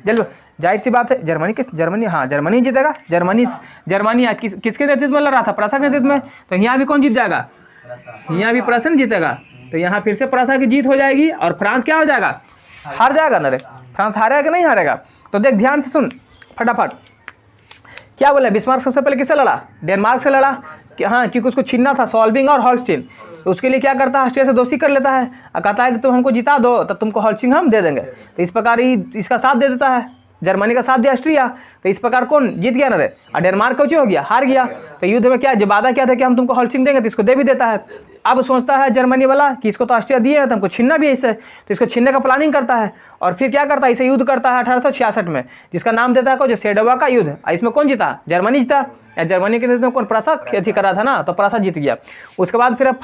S1: जल्दी, जाहिर सी बात है जर्मनी। हाँ, जर्मनी जीतेगा। जर्मनी किसके नेतृत्व में लड़ रहा था? प्रसा के नेतृत्व में। तो यहाँ भी कौन जीत जाएगा? यहाँ भी प्रसा जीतेगा। तो यहाँ फिर से प्रसा की जीत हो जाएगी और फ्रांस क्या हो जाएगा? हार जाएगा ना रे। फ्रांस हारेगा कि नहीं हारेगा? तो देख ध्यान से सुन फटाफट। क्या बोले? बिस्मार्क सबसे पहले किससे लड़ा? डेनमार्क से लड़ा। हाँ, क्योंकि उसको छीनना था, सॉल्विंग और हॉल्स्टीन। तो उसके लिए क्या करता है? ऑस्ट्रिया से दोस्ती कर लेता है और कहता है कि तुम हमको जिता दो तो तुमको हॉल्स्टीन हम दे देंगे। तो इस प्रकार ही इसका साथ दे देता है, जर्मनी का साथ दिया ऑस्ट्रिया। तो इस प्रकार कौन जीत गया ना रे? और डेनमार्क कौन हो गया? हार गया। तो युद्ध में क्या वादा क्या था कि हम तुमको हॉल्स्टीन देंगे, तो इसको दे भी देता है। अब सोचता है जर्मनी वाला कि इसको तो ऑस्ट्रिया दिए हैं तो हमको छीनना भी है इससे, तो इसको छीनने का प्लानिंग करता है। और फिर क्या करता है? इसे युद्ध करता है 1866 में, जिसका नाम देता है जो सेडोवा का युद्ध। इसमें कौन जीता? जर्मनी जीता। या जर्मनी के नेतृत्व में कौन? प्रसा अथी कर रहा था ना, तो प्रसा जीत गया। उसके बाद फिर अब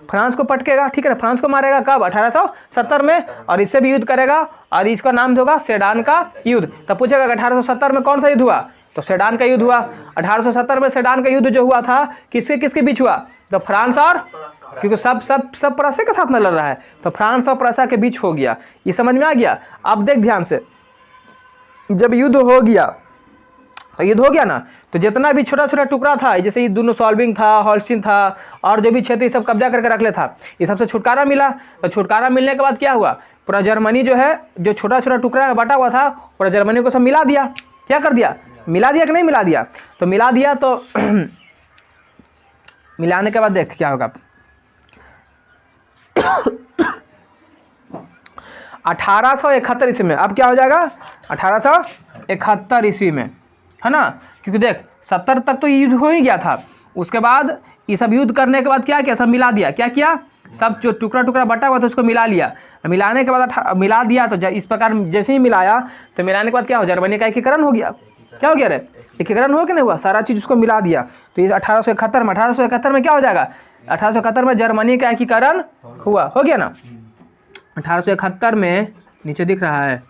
S1: फ्रांस को पटकेगा। ठीक है ना, फ्रांस को मारेगा। कब? 1870 में। और इससे भी युद्ध करेगा और इसका नाम होगा सेडान का युद्ध। तब पूछेगा 1870 में कौन सा युद्ध हुआ? तो सेडान का युद्ध हुआ। 1870 में सेडान का युद्ध जो हुआ था किसके किसके बीच हुआ? तो फ्रांस और, क्योंकि सब प्रसा के साथ में लड़ रहा है, तो फ्रांस और प्रसा के बीच हो गया। ये समझ में आ गया? अब देख ध्यान से, जब युद्ध हो गया तो युद्ध हो गया ना, तो जितना भी छोटा छोटा टुकड़ा था, जैसे ये दोनों सॉल्विंग था, हॉल्स्टीन था और जो भी क्षेत्र सब कब्जा करके रख ले था, ये सबसे छुटकारा मिला। तो छुटकारा मिलने के बाद क्या हुआ? पूरा जर्मनी जो है, जो छोटा छोटा टुकड़ा में बटा हुआ था, पूरा जर्मनी को सब मिला दिया। क्या कर दिया? मिला दिया कि नहीं मिला दिया? तो मिला दिया। तो मिलाने के बाद देख क्या होगा। 1871 ईस्वी में, अब क्या हो जाएगा? 1871 ईस्वी में, है ना, क्योंकि देख 70 तक तो युद्ध हो ही गया था। उसके बाद ये सब युद्ध करने के बाद क्या किया? सब मिला दिया। क्या किया? सब जो टुकड़ा टुकड़ा बटा हुआ था उसको मिला लिया। मिलाने के बाद मिला दिया, तो इस प्रकार जैसे ही मिलाया तो मिलाने के बाद क्या हो? जर्मनी का एकीकरण हो गया। क्या हो गया रे? एकीकरण हो कि नहीं हुआ? सारा चीज़ उसको मिला दिया। तो ये 1871 में क्या हो जाएगा? 1871 में जर्मनी का एकीकरण हुआ। हो गया ना? 1871 में नीचे दिख रहा है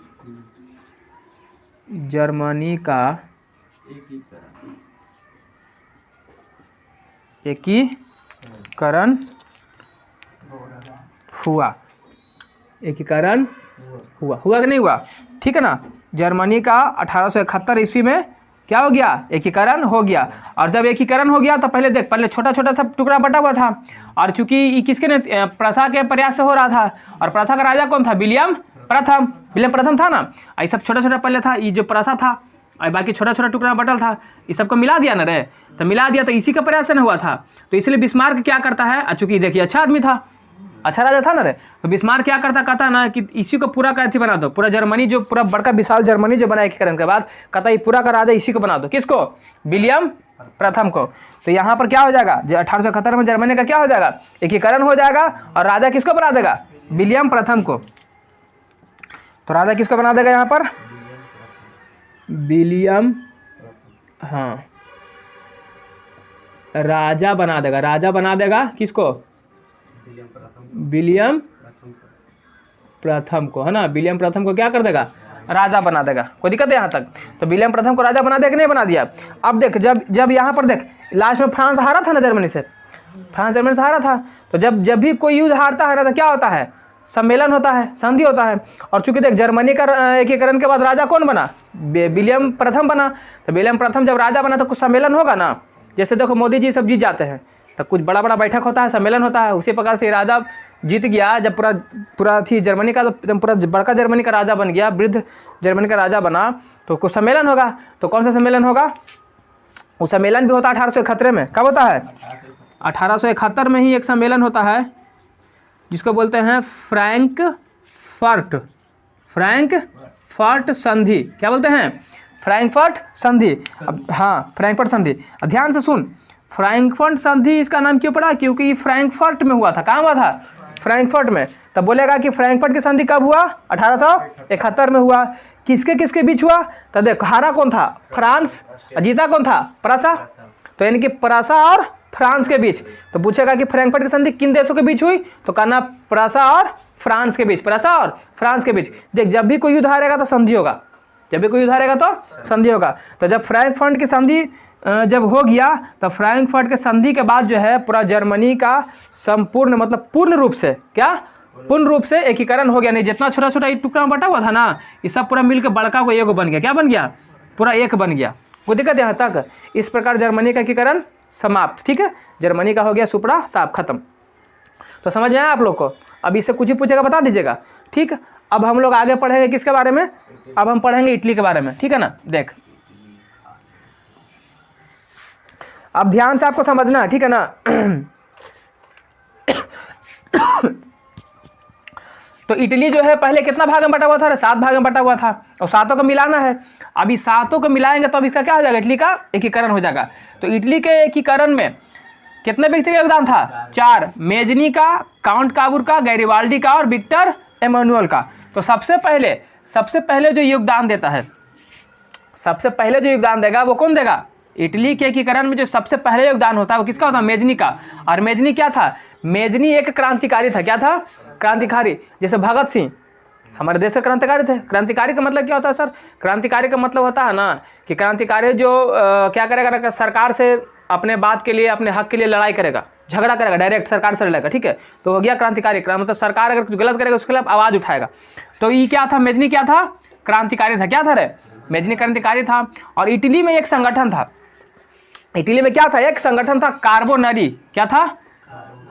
S1: जर्मनी का एकीकरण हुआ। एकीकरण हुआ कि नहीं हुआ? ठीक है ना। जर्मनी का 1871 ईस्वी में क्या हो गया? एकीकरण हो गया। और जब एकीकरण हो गया तो पहले छोटा छोटा सब टुकड़ा बटा हुआ था। और चूंकि ये किसके ने प्रसा के प्रयास से हो रहा था, और प्रसा का राजा कौन था? विलियम प्रथम था ना। ये सब छोटा छोटा पहले था, ये जो प्रसा था, और बाकी छोटा छोटा टुकड़ा बटल था, ये सबको मिला दिया ना रे। तो मिला दिया तो इसी का प्रयास से न हुआ था। तो इसलिए बिस्मार्क क्या करता है, चूंकि देखिए अच्छा आदमी था, अच्छा राजा था ना रे, तो बिस्मार्क क्या कहता ना कि इसी को पूरा का बना दो, पूरा जर्मनी जो पूरा बड़का विशाल जर्मनी जो बना एकीकरण के बाद, कहता है पूरा का राजा इसी को बना दो। किसको? विलियम प्रथम को। तो यहाँ पर क्या हो जाएगा? 1871 में जर्मनी का क्या हो जाएगा? एकीकरण हो जाएगा। और राजा किसको बना देगा? विलियम प्रथम को। तो राजा किसको बना देगा यहाँ पर? विलियम, हाँ, राजा बना देगा किसको? विलियम प्रथम को, है ना। विलियम प्रथम को क्या कर देगा? राजा बना देगा। कोई दिक्कत है यहाँ तक? तो विलियम प्रथम को राजा बना दिया कि नहीं बना दिया? अब देख, जब यहाँ पर देख लास्ट में फ्रांस हारा था ना जर्मनी से, फ्रांस जर्मनी से हारा था। तो जब भी कोई युद्ध हारता है ना तो क्या होता है? सम्मेलन होता है, संधि होता है। और चूंकि देख जर्मनी का एकीकरण के बाद राजा कौन बना? विलियम प्रथम बना। तो विलियम प्रथम जब राजा बना तो कुछ सम्मेलन होगा ना। जैसे देखो मोदी जी सब जीत जाते हैं तो कुछ बड़ा बड़ा बैठक होता है, सम्मेलन होता है। उसी प्रकार से राजा जीत गया, जब पूरा थी जर्मनी का, तो पूरा बड़का जर्मनी का राजा बन गया, वृद्ध जर्मनी का राजा बना, तो कुछ सम्मेलन होगा। तो कौन सा सम्मेलन होगा? वो सम्मेलन भी होता है 1871 में। कब होता है? 1871 में ही एक सम्मेलन होता है जिसको बोलते हैं फ्रैंकफर्ट संधि। क्या बोलते हैं? फ्रैंकफर्ट संधि। अब हाँ, फ्रैंकफर्ट संधि। ध्यान से सुन, फ्रैंकफर्ट संधि इसका नाम क्यों पड़ा? क्योंकि ये फ्रैंकफर्ट में हुआ था। कहाँ हुआ था? फ्रैंकफर्ट में। तब बोलेगा कि फ्रैंकफर्ट की संधि कब हुआ? 1871 में हुआ। किसके किसके बीच हुआ? तो देखो हारा कौन था? फ्रांस। जीता कौन था? प्रसा। तो यानी कि प्रसा और फ्रांस के बीच। तो पूछेगा कि फ्रैंकफर्ट की संधि किन देशों के बीच हुई? तो कहना प्रसा और फ्रांस के बीच, प्रसा और फ्रांस के बीच। देख जब भी कोई युद्ध हारेगा तो संधि होगा, जब भी कोई युद्ध हारेगा तो संधि होगा। तो जब फ्रैंकफर्ट की संधि जब हो गया तो फ्रैंकफर्ट के संधि के बाद जो है पूरा जर्मनी का संपूर्ण मतलब पूर्ण रूप से क्या? पूर्ण रूप से एकीकरण हो गया। नहीं जितना छोटा छोटा टुकड़ा में बटा हुआ था ना, ये सब पूरा मिलकर बड़का को एक बन गया। क्या बन गया? पूरा एक बन गया। कोई दिक्कत यहाँ तक? इस प्रकार जर्मनी का एकीकरण समाप्त। ठीक है, जर्मनी का हो गया सुपड़ा साफ खत्म। तो समझ में आया आप लोग को? अब इससे कुछ ही पूछेगा बता दीजिएगा। ठीक, अब हम लोग आगे पढ़ेंगे किसके बारे में? अब हम पढ़ेंगे इटली के बारे में। ठीक है ना? देख अब ध्यान से आपको समझना, ठीक है ना? तो इटली जो है पहले कितना भाग में बटा हुआ था? 7 भाग में बटा हुआ था, और 7 को मिलाना है। अभी 7 को मिलाएंगे तो अब इसका क्या हो जाएगा? इटली का एकीकरण हो जाएगा। तो इटली के एकीकरण में कितने व्यक्ति का योगदान था? 4। मेजनी का, काउंट काबूर का, गैरिबाल्डी का और विक्टर एमानुएल का। तो सबसे पहले जो योगदान देता है, सबसे पहले जो योगदान देगा वो कौन देगा? इटली के एकीकरण में जो सबसे पहले योगदान होता है वो किसका होता है? मेजनी का। और मेजनी क्या था? मेजनी एक क्रांतिकारी था। क्या था? क्रांतिकारी। जैसे भगत सिंह हमारे देश के क्रांतिकारी थे। क्रांतिकारी का मतलब क्या होता है सर? क्रांतिकारी का मतलब होता है ना कि क्रांतिकारी जो क्या करेगा ना, सरकार से अपने बात के लिए, अपने हक के लिए लड़ाई करेगा, झगड़ा करेगा, डायरेक्ट सरकार से लड़ेगा। ठीक है, तो हो गया क्रांतिकारी। मतलब सरकार अगर कुछ गलत करेगा उसके खिलाफ आवाज़ उठाएगा। तो ये क्या था? मेजनी क्या था? क्रांतिकारी था। क्या था रे? मेजनी क्रांतिकारी था। और इटली में एक संगठन था। इटली में क्या था? एक संगठन था कार्बोनरी। क्या था?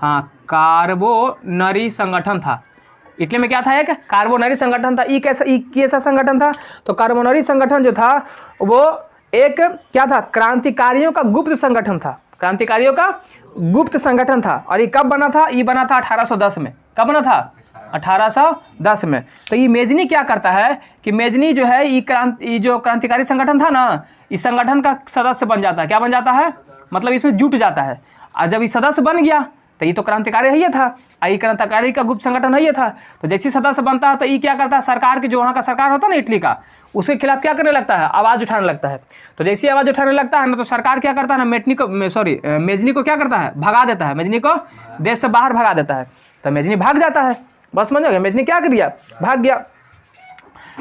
S1: हाँ, कार्बोनरी संगठन था। इटली में क्या था? एक कार्बोनरी संगठन था। कैसा संगठन था? तो कार्बोनरी संगठन जो था वो एक क्या था? क्रांतिकारियों का गुप्त संगठन था। क्रांतिकारियों का गुप्त संगठन था। और ये कब बना था? ये बना था 1810 में। कब बना था? 1810 में। तो ये मेजनी क्या करता है कि मेजनी जो है ये जो क्रांतिकारी संगठन था ना, इस संगठन का सदस्य बन जाता है। क्या बन जाता है? मतलब इसमें जुट जाता है। और जब ये सदस्य बन गया तो ये तो क्रांतिकारी है, ये था। ये क्रांतिकारी का गुप्त संगठन है, ये था। तो जैसे सदस्य बनता है तो ये क्या करता है? सरकार के जो वहाँ का सरकार होता है ना इटली का, उसके खिलाफ क्या करने लगता है? आवाज़ उठाने लगता है। तो जैसे आवाज़ उठाने लगता है ना, तो सरकार क्या करता है ना, मेजनी को क्या करता है? भगा देता है। मेजनी को देश से बाहर भगा देता है। तो मेजनी भाग जाता है। बस समझ गए? मेजनी क्या कर दिया? भाग गया।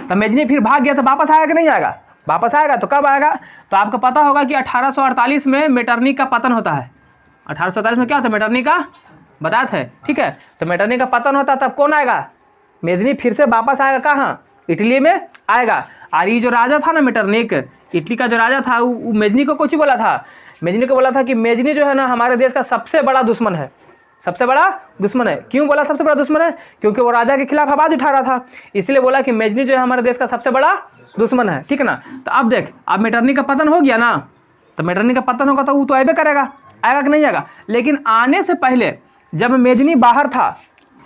S1: तो मेजनी फिर भाग गया तो वापस आएगा कि नहीं आएगा? वापस आएगा। तो कब आएगा? तो आपको पता होगा कि 1848 में मेटरनिख का पतन होता है। 1848 में क्या होता है? मेटरनिख का बताया थे। ठीक है, तो मेटरनिख का पतन होता है, तब कौन आएगा? मेजनी फिर से वापस आएगा। कहाँ? इटली में आएगा। और ये जो राजा था ना मेटरनिख, इटली का जो राजा था, वो मेजनी को कुछ बोला था। मेजनी को बोला था कि मेजनी जो है ना हमारे देश का सबसे बड़ा दुश्मन है। सबसे बड़ा दुश्मन है। क्यों बोला सबसे बड़ा दुश्मन है? क्योंकि वो राजा के खिलाफ आवाज़ उठा रहा था, इसलिए बोला कि मेजनी जो है हमारे देश का सबसे बड़ा दुश्मन है। ठीक है ना? तो अब देख, अब मेटरनिख का पतन हो गया ना, तो मेटरनिख का पतन होगा तो वो तो आएबे करेगा। आएगा कि नहीं आएगा? लेकिन आने से पहले जब मेजनी बाहर था,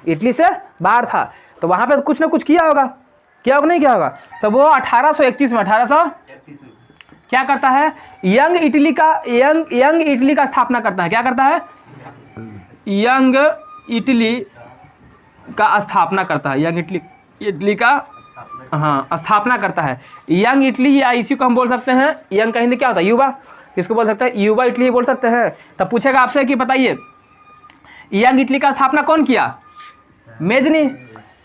S1: इटली से बाहर था, तो वहाँ पे कुछ ना कुछ किया होगा। क्या होगा? नहीं किया होगा? तो वो 1831 में 1800 क्या करता है? यंग इटली का स्थापना करता है। क्या करता है? यंग इटली का स्थापना करता है। यंग इटली का स्थापना करता है। यंग इटली या इसी को हम बोल सकते हैं, यंग का हिंदी क्या होता है? युवा। किसको बोल सकते हैं? युवा इटली बोल सकते हैं। तब पूछेगा आपसे कि बताइए यंग इटली का स्थापना कौन किया? मेजनी।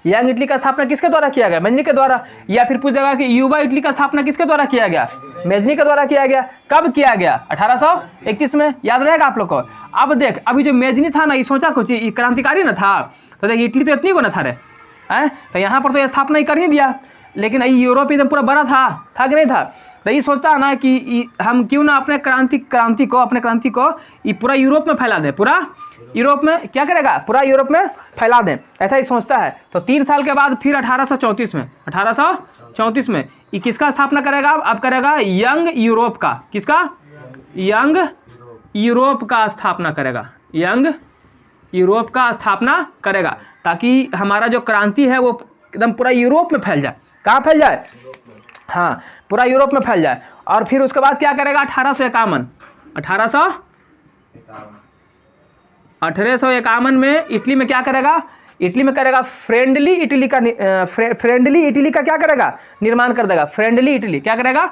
S1: यंग इटली का स्थापना किसके द्वारा किया गया? मेजनी के द्वारा। या फिर पूछ देगा कि युवा इटली का स्थापना किसके द्वारा किया गया? मेजनी के द्वारा किया गया। कब किया गया? 1831 में। याद रहेगा आप लोग को। अब देख, अभी जो मेजनी था ना, ये सोचा कुछ क्रांतिकारी ना था, तो देख इटली तो इतनी को ना था रे, हैं, तो यहाँ पर तो ये स्थापना ही कर ही दिया। लेकिन यूरोप एकदम पूरा बड़ा था कि नहीं था? तो ये सोचता है ना कि हम क्यों ना अपने क्रांति को ये पूरा यूरोप में फैला दें, पूरा यूरोप में क्या करेगा? पूरा यूरोप में फैला दें, ऐसा ही सोचता है। तो 3 साल के बाद फिर 1834 में ये किसका स्थापना करेगा? अब करेगा यंग यूरोप का। किसका? यंग यूरोप का स्थापना करेगा। यंग यूरोप का स्थापना करेगा, ताकि हमारा जो क्रांति है वो एकदम पूरा यूरोप में फैल जाए। कहाँ फैल जाए? हाँ, पूरा यूरोप में फैल जाए। और फिर उसके बाद क्या करेगा? 1851 में इटली में क्या करेगा? इटली में करेगा फ्रेंडली इटली का क्या करेगा? निर्माण कर देगा। फ्रेंडली इटली क्या करेगा?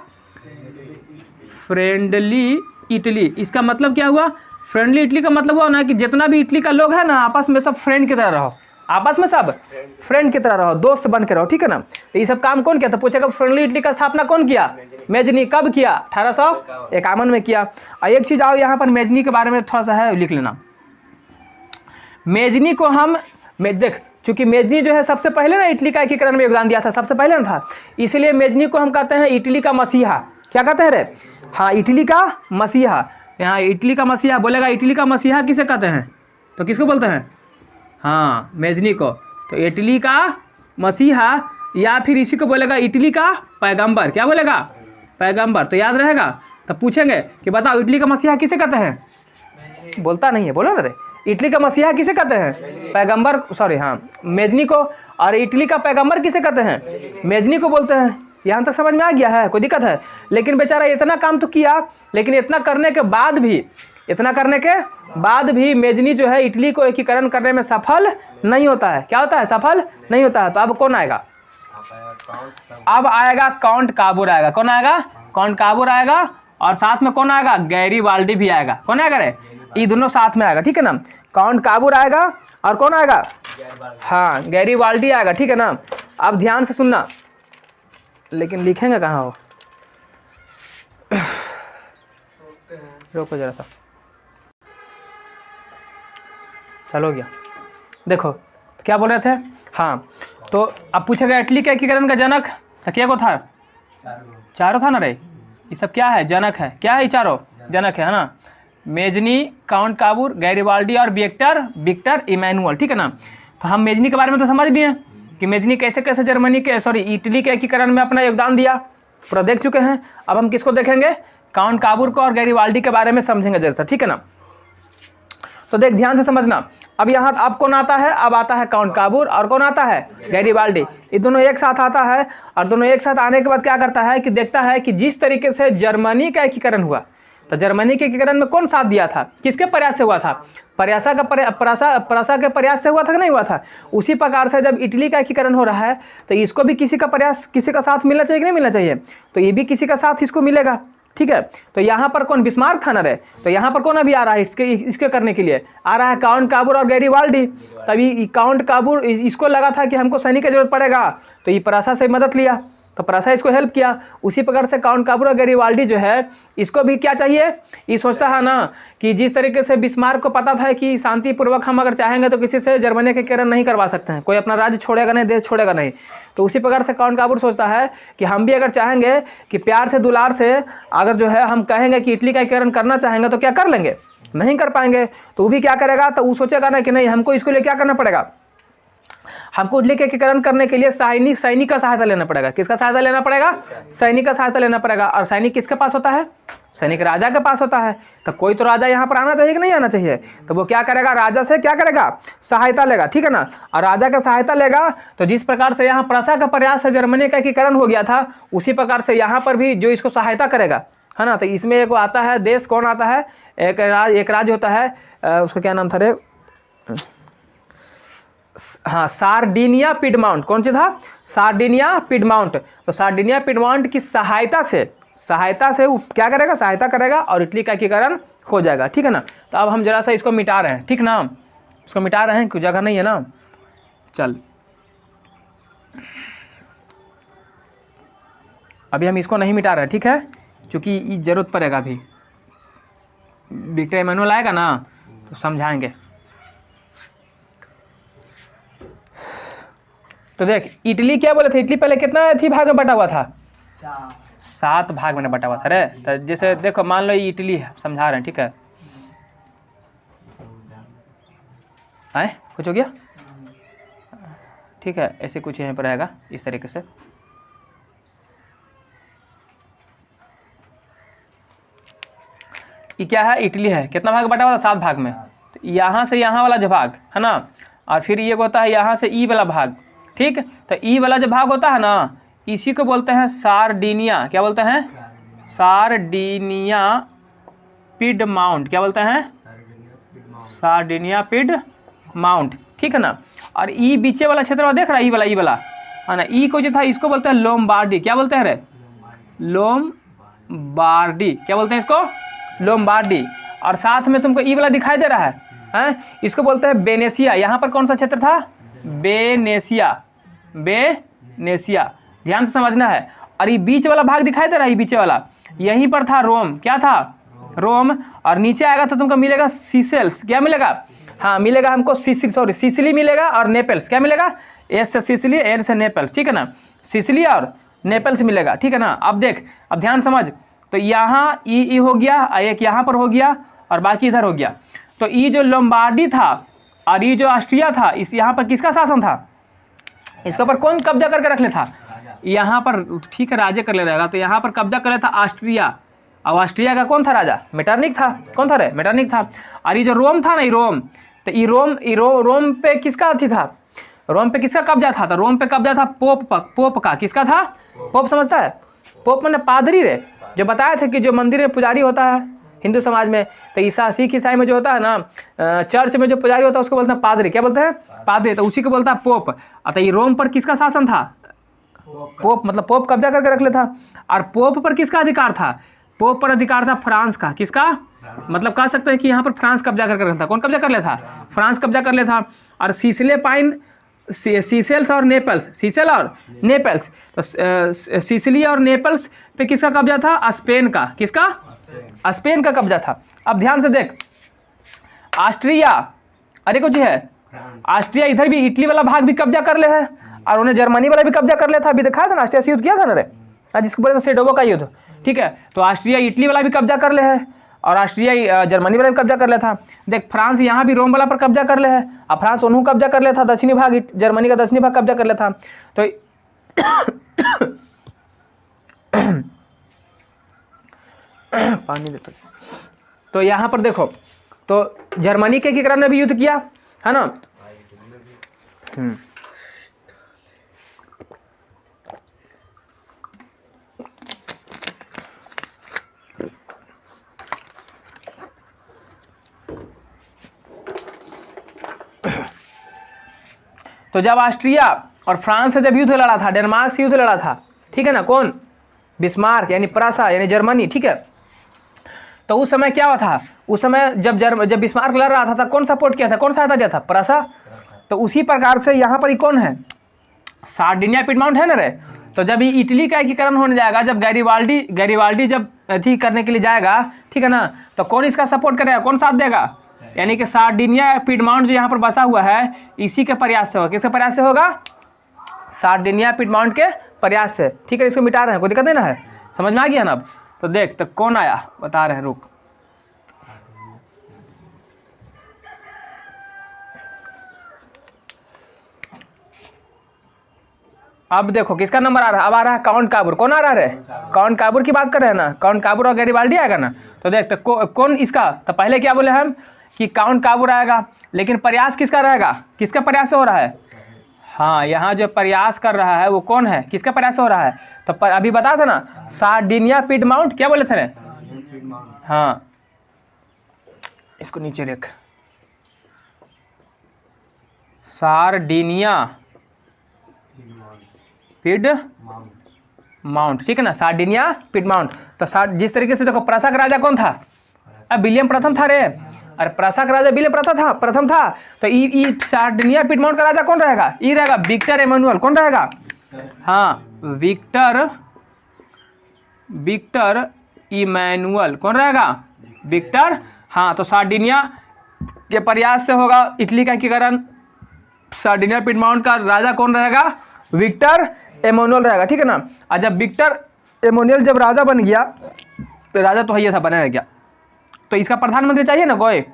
S1: Friendly Italy. इसका मतलब क्या हुआ? फ्रेंडली इटली का मतलब हुआ ना कि जितना भी इटली का लोग है ना, आपस में सब फ्रेंड की तरह रहो, आपस में सब फ्रेंड की तरह रहो, दोस्त बन के रहो, ठीक है ना। तो ये सब काम कौन किया? तो पूछेगा फ्रेंडली इटली का स्थापना कौन किया? मेजनी। कब किया? 1851 में किया। और एक चीज आओ यहाँ पर मेजनी के बारे में थोड़ा सा है, लिख लेना। मेजनी को हम देख, चूंकि मेजनी जो है सबसे पहले ना इटली का एकीकरण में योगदान दिया था, सबसे पहले ना था, इसलिए मेजनी को हम कहते हैं इटली का मसीहा। क्या कहते हैं रे? हाँ, इटली का मसीहा। यहाँ इटली का मसीहा बोलेगा। इटली का मसीहा किसे कहते हैं? तो किसको बोलते हैं? हाँ, मेजनी को। तो इटली का मसीहा, या फिर इसी को बोलेगा इटली का पैगंबर। क्या बोलेगा? पैगंबर। तो याद रहेगा। तो पूछेंगे कि बताओ इटली का मसीहा किसे कहते हैं? बोलता नहीं है, बोलो ना रे। इटली का मसीहा किसे कहते हैं? पैगंबर, सॉरी, हाँ, मेजनी को। और इटली का पैगंबर किसे कहते हैं? मेजनी को बोलते हैं। यहाँ तक समझ में आ गया है? कोई दिक्कत है? लेकिन बेचारा इतना काम तो किया, लेकिन इतना करने के बाद भी मेजनी जो है इटली को एकीकरण करने में सफल नहीं होता है। क्या होता है? सफल नहीं होता है। तो अब कौन आएगा? अब आएगा काउंट काबूर आएगा। कौन आएगा? काउंट काबूर आएगा। और साथ में कौन आएगा? गैरीवाल्डी भी आएगा। कौन आएगा रे? ये दोनों साथ में आएगा, ठीक है ना। काउंट काबूर आएगा और कौन आएगा? हाँ, गैरीवाल्डी आएगा, ठीक है ना। अब ध्यान से सुनना, लेकिन लिखेंगे कहाँ हो? रोको जरा सा, चलो गया। देखो तो क्या बोल रहे थे? हाँ, तो अब पूछेगा इटली के एकीकरण का जनक क्या को था? चारों था ना रे। ये सब क्या है? जनक है। क्या है? ये चारों जनक है ना। मेजनी, काउंट काबूर, गैरीवाल्डी और विक्टर इमैनुअल, ठीक है ना। तो हम मेजनी के बारे में तो समझ लिए कि मेजनी कैसे कैसे इटली के एकीकरण में अपना योगदान दिया, पूरा देख चुके हैं। अब हम किसको देखेंगे? काउंट काबूर को और गैरीवाल्डी के बारे में समझेंगे जैसा, ठीक है ना। तो देख ध्यान से समझना। अब यहाँ अब कौन आता है? अब आता है काउंट काबूर और कौन आता है? गैरीवाल्डी। ये दोनों एक साथ आता है। और दोनों एक साथ आने के बाद क्या करता है कि देखता है कि जिस तरीके से जर्मनी का एकीकरण हुआ, तो जर्मनी के एकीकरण में कौन साथ दिया था? किसके प्रयास से हुआ था? परासा के प्रयास से हुआ था कि नहीं हुआ था? उसी प्रकार से जब इटली का एकीकरण हो रहा है, तो इसको भी किसी का साथ मिलना चाहिए कि नहीं मिलना चाहिए? तो ये भी किसी का साथ इसको मिलेगा, ठीक है। तो यहाँ पर कौन? बिस्मार्क था ना रे। तो यहाँ पर कौन अभी आ रहा है इसके करने के लिए? आ रहा है काउंट काबूर और गैरीवाल्डी। तभी काउंट काबूर इसको लगा था कि हमको सैनिक की जरूरत पड़ेगा, तो ये परासा से मदद लिया, तो परासा इसको हेल्प किया। उसी प्रकार से काउंट काबूर और गैरीवाल्डी जो है, इसको भी क्या चाहिए? ये सोचता है ना कि जिस तरीके से बिस्मार्क को पता था कि शांतिपूर्वक हम अगर चाहेंगे तो किसी से जर्मनी के एकीकरण नहीं करवा सकते हैं, कोई अपना राज्य छोड़ेगा नहीं, देश छोड़ेगा नहीं। तो उसी प्रकार से काउंट काबूर सोचता है कि हम भी अगर चाहेंगे कि प्यार से दुलार से अगर जो है हम कहेंगे कि इटली का एकीकरण करना चाहेंगे तो क्या कर लेंगे? नहीं कर पाएंगे। तो वो भी क्या करेगा? तो वो सोचेगा ना कि नहीं, हमको इसके लिए क्या करना पड़ेगा? हमको इटली के एकीकरण करने के लिए सैनिक का सहायता लेना पड़ेगा। किसका सहायता लेना पड़ेगा? सैनिक का सहायता लेना पड़ेगा। और सैनिक किसके पास होता है? सैनिक राजा के पास होता है। तो कोई तो राजा यहाँ पर आना चाहिए कि नहीं आना चाहिए? तो वो क्या करेगा? राजा से क्या करेगा? सहायता लेगा, ठीक है ना। और राजा का सहायता लेगा, तो जिस प्रकार से यहाँ परासा का प्रयास से जर्मनी का एकीकरण हो गया था, उसी प्रकार से यहाँ पर भी जो इसको सहायता करेगा, है ना। तो इसमें एक आता है देश, कौन आता है? एक राज्य होता है, उसका क्या नाम था रे? हाँ, सार्डिनिया पिडमाउंट। कौन सी था? Sardinia Piedmont. तो सार्डिनिया पिडमाउंट की सहायता से वो क्या करेगा? सहायता करेगा और इटली का एकीकरण हो जाएगा, ठीक है ना। तो अब हम जरा सा इसको मिटा रहे हैं, ठीक ना। इसको मिटा रहे हैं, कोई जगह नहीं है ना। चल अभी हम इसको नहीं मिटा रहे, ठीक है, क्योंकि जरूरत पड़ेगा। अभी विक्टर इमैनुअल आएगा ना तो समझाएंगे। तो देख इटली क्या बोले थे, इटली पहले कितना थी भाग में बटा हुआ था? 7 भाग में बटा हुआ था रे। तो जैसे देखो मान लो ये इटली है, समझा रहे हैं, ठीक है। आए कुछ हो गया, ठीक है, ऐसे कुछ यहाँ पर आएगा इस तरीके से। ये क्या है, इटली है, कितना भाग बटा हुआ था? 7 भाग में। तो यहाँ से यहाँ वाला जो भाग है ना, और फिर ये होता है यहाँ से ई वाला भाग, ठीक। तो ई वाला जो भाग होता है ना, इसी को बोलते हैं सार्डिनिया। क्या बोलते हैं? Sardinia Piedmont. क्या बोलते हैं? सार्डिनिया पिडमाउंट, ठीक है ना। और ई बीचे वाला क्षेत्र देख रहा है, ई वाला है ना, ई को जो था इसको बोलते हैं लोम्बार्डी। क्या बोलते हैं रे? लोम्बार्डी। क्या बोलते हैं इसको? लोम्बार्डी। और साथ में तुमको ई वाला दिखाई दे रहा है, हैं? इसको बोलते हैं वेनेशिया। यहाँ पर कौन सा क्षेत्र था? वेनेशिया। वेनेशिया, ध्यान से समझना है। और ये बीच वाला भाग दिखाई दे रहा है, ये बीचे वाला, यहीं पर था रोम। क्या था? रोम। और नीचे आएगा तो तुमको मिलेगा सीसेल्स। क्या मिलेगा? हाँ मिलेगा हमको सिसिली मिलेगा और नेपल्स। क्या मिलेगा? एस से सिसिली, एन से नेपल्स, ठीक है ना। सिसिली और नेपल्स मिलेगा, ठीक है ना। अब देख, अब ध्यान समझ। तो यहाँ ई हो गया, एक यहाँ पर हो गया और बाकी इधर हो गया। तो ये जो लोम्बार्डी था और ये जो ऑस्ट्रिया था, इस यहाँ पर किसका शासन था? इसके ऊपर कौन कब्जा करके रख ले था? यहाँ पर, ठीक है, राजे कर ले रहेगा। तो यहाँ पर कब्जा कर ले था ऑस्ट्रिया। अब ऑस्ट्रिया का कौन था राजा? मेटरनिक था। कौन था रे? मेटरनिक था। और ये जो रोम था ना, ये रोम, तो ये रोम पे किसका अथी था? रोम पे किसका कब्जा था? तो रोम पे कब्जा था पोप का। किसका था? पोप, समझता है? पोप मैंने पादरी रे, जो बताए थे कि जो मंदिर में पुजारी होता है हिंदू समाज में, तो सिख ईसाई में जो होता है ना, चर्च में जो पुजारी होता है उसको बोलते हैं पादरी। क्या बोलते हैं? पादरी। तो उसी को बोलता है पोप। तो ये रोम पर किसका शासन था? पोप, मतलब पोप कब्जा करके रख लेता। और पोप पर किसका अधिकार था? पोप पर अधिकार था फ्रांस का। किसका? मतलब कह सकते हैं कि यहाँ पर फ्रांस कब्जा करके रखता। कौन कब्जा कर लेता? फ्रांस कब्जा कर लेता। और सीसेल्स और नेपल्स, सीसेल और नेपल्स, तो सिसिली और नेपल्स पे किसका कब्जा था? स्पेन का। किसका? स्पेन का कब्जा था। अब ध्यान से देख, ऑस्ट्रिया, अरे कुछ है, ऑस्ट्रिया इधर भी इटली वाला भाग भी कब्जा कर ले है, और उन्हें जर्मनी वाला भी कब्जा कर लेता। अभी दिखाया था ना, ऑस्ट्रिया से युद्ध किया था ना रे, जिसको बोले सेडोवो का युद्ध, ठीक है। तो ऑस्ट्रिया इटली वाला भी कब्जा कर ले है, और ऑस्ट्रिया जर्मनी वाला भी कब्जा कर लेता। देख फ्रांस यहाँ भी रोम वाला पर कब्जा कर ले है, अब फ्रांस उन्हों कब्जा कर लेता, दक्षिणी भाग जर्मनी का दक्षिणी भाग कब्जा कर लेता। तो पानी देता। तो यहाँ पर देखो, तो जर्मनी के कारण ने भी युद्ध किया है ना। तो जब ऑस्ट्रिया और फ्रांस से जब युद्ध लड़ा था, डेनमार्क से युद्ध लड़ा था, ठीक है ना, कौन? बिस्मार्क यानी प्रासा यानी जर्मनी, ठीक है। तो उस समय क्या हुआ था? उस समय जब बिस्मार्क लड़ रहा था, कौन सपोर्ट किया था? कौन सहायता दिया था? प्रासा। तो उसी प्रकार से यहाँ पर कौन है? सार्डिनिया पिडमाउंट है ना रे। तो जब ये इटली का एकीकरण होने जाएगा, जब गैरिबाल्डी जब अथी करने के लिए जाएगा, ठीक है ना, तो कौन इसका सपोर्ट करेगा? कौन साथ देगा? यानी कि सार्डिनिया पिडमाउंट जो यहाँ पर बसा हुआ है, इसी के प्रयास से होगा। किसके प्रयास से होगा? सार्डिनिया पिडमाउंट के प्रयास से, ठीक है। इसको मिटा रहे हैं, कोई दिक्कत नहीं ना है, समझ में आ गया ना अब? तो देख, तो कौन आया बता रहे हैं, रुक। अब देखो किसका नंबर आ रहा है? अब आ रहा है काउंट काबूर। कौन आ रहा है? काउंट काबूर की बात कर रहे हैं ना, काउंट काबूर और गैरिबाल्डी आएगा ना। तो देख, तो कौन इसका, तो पहले क्या बोले हम कि काउंट काबूर आएगा, लेकिन प्रयास किसका रहेगा? किसका प्रयास से हो रहा है? हाँ, यहाँ जो प्रयास कर रहा है वो कौन है? किसका प्रयास से हो रहा है? तो अभी बता था ना, सार्डिनिया पिडमाउंट। क्या बोले थे ने? हाँ, इसको नीचे रख, सार्डिनिया पिडमाउंट, ठीक है ना, सार्डिनिया पिडमाउंट। तो जिस तरीके से देखो, प्रासा का राजा कौन था? अब विलियम प्रथम था रे। अरे प्रासा का राजा विलियम प्रथम था। तो ई सार्डिनिया पिडमाउंट का राजा कौन रहेगा? ई रहेगा विक्टर इमैनुअल। कौन रहेगा? हाँ, विक्टर इमैनुअल कौन रहेगा? विक्टर। हाँ, तो सार्डिनिया के प्रयास से होगा इटली का एकीकरण। सार्डिनिया पिडमाउंट का राजा कौन रहेगा? विक्टर इमैनुअल रहेगा, ठीक है ना। और जब विक्टर इमैनुअल जब राजा बन गया, तो राजा तो ये था, बना है क्या, तो इसका प्रधानमंत्री चाहिए ना, कोई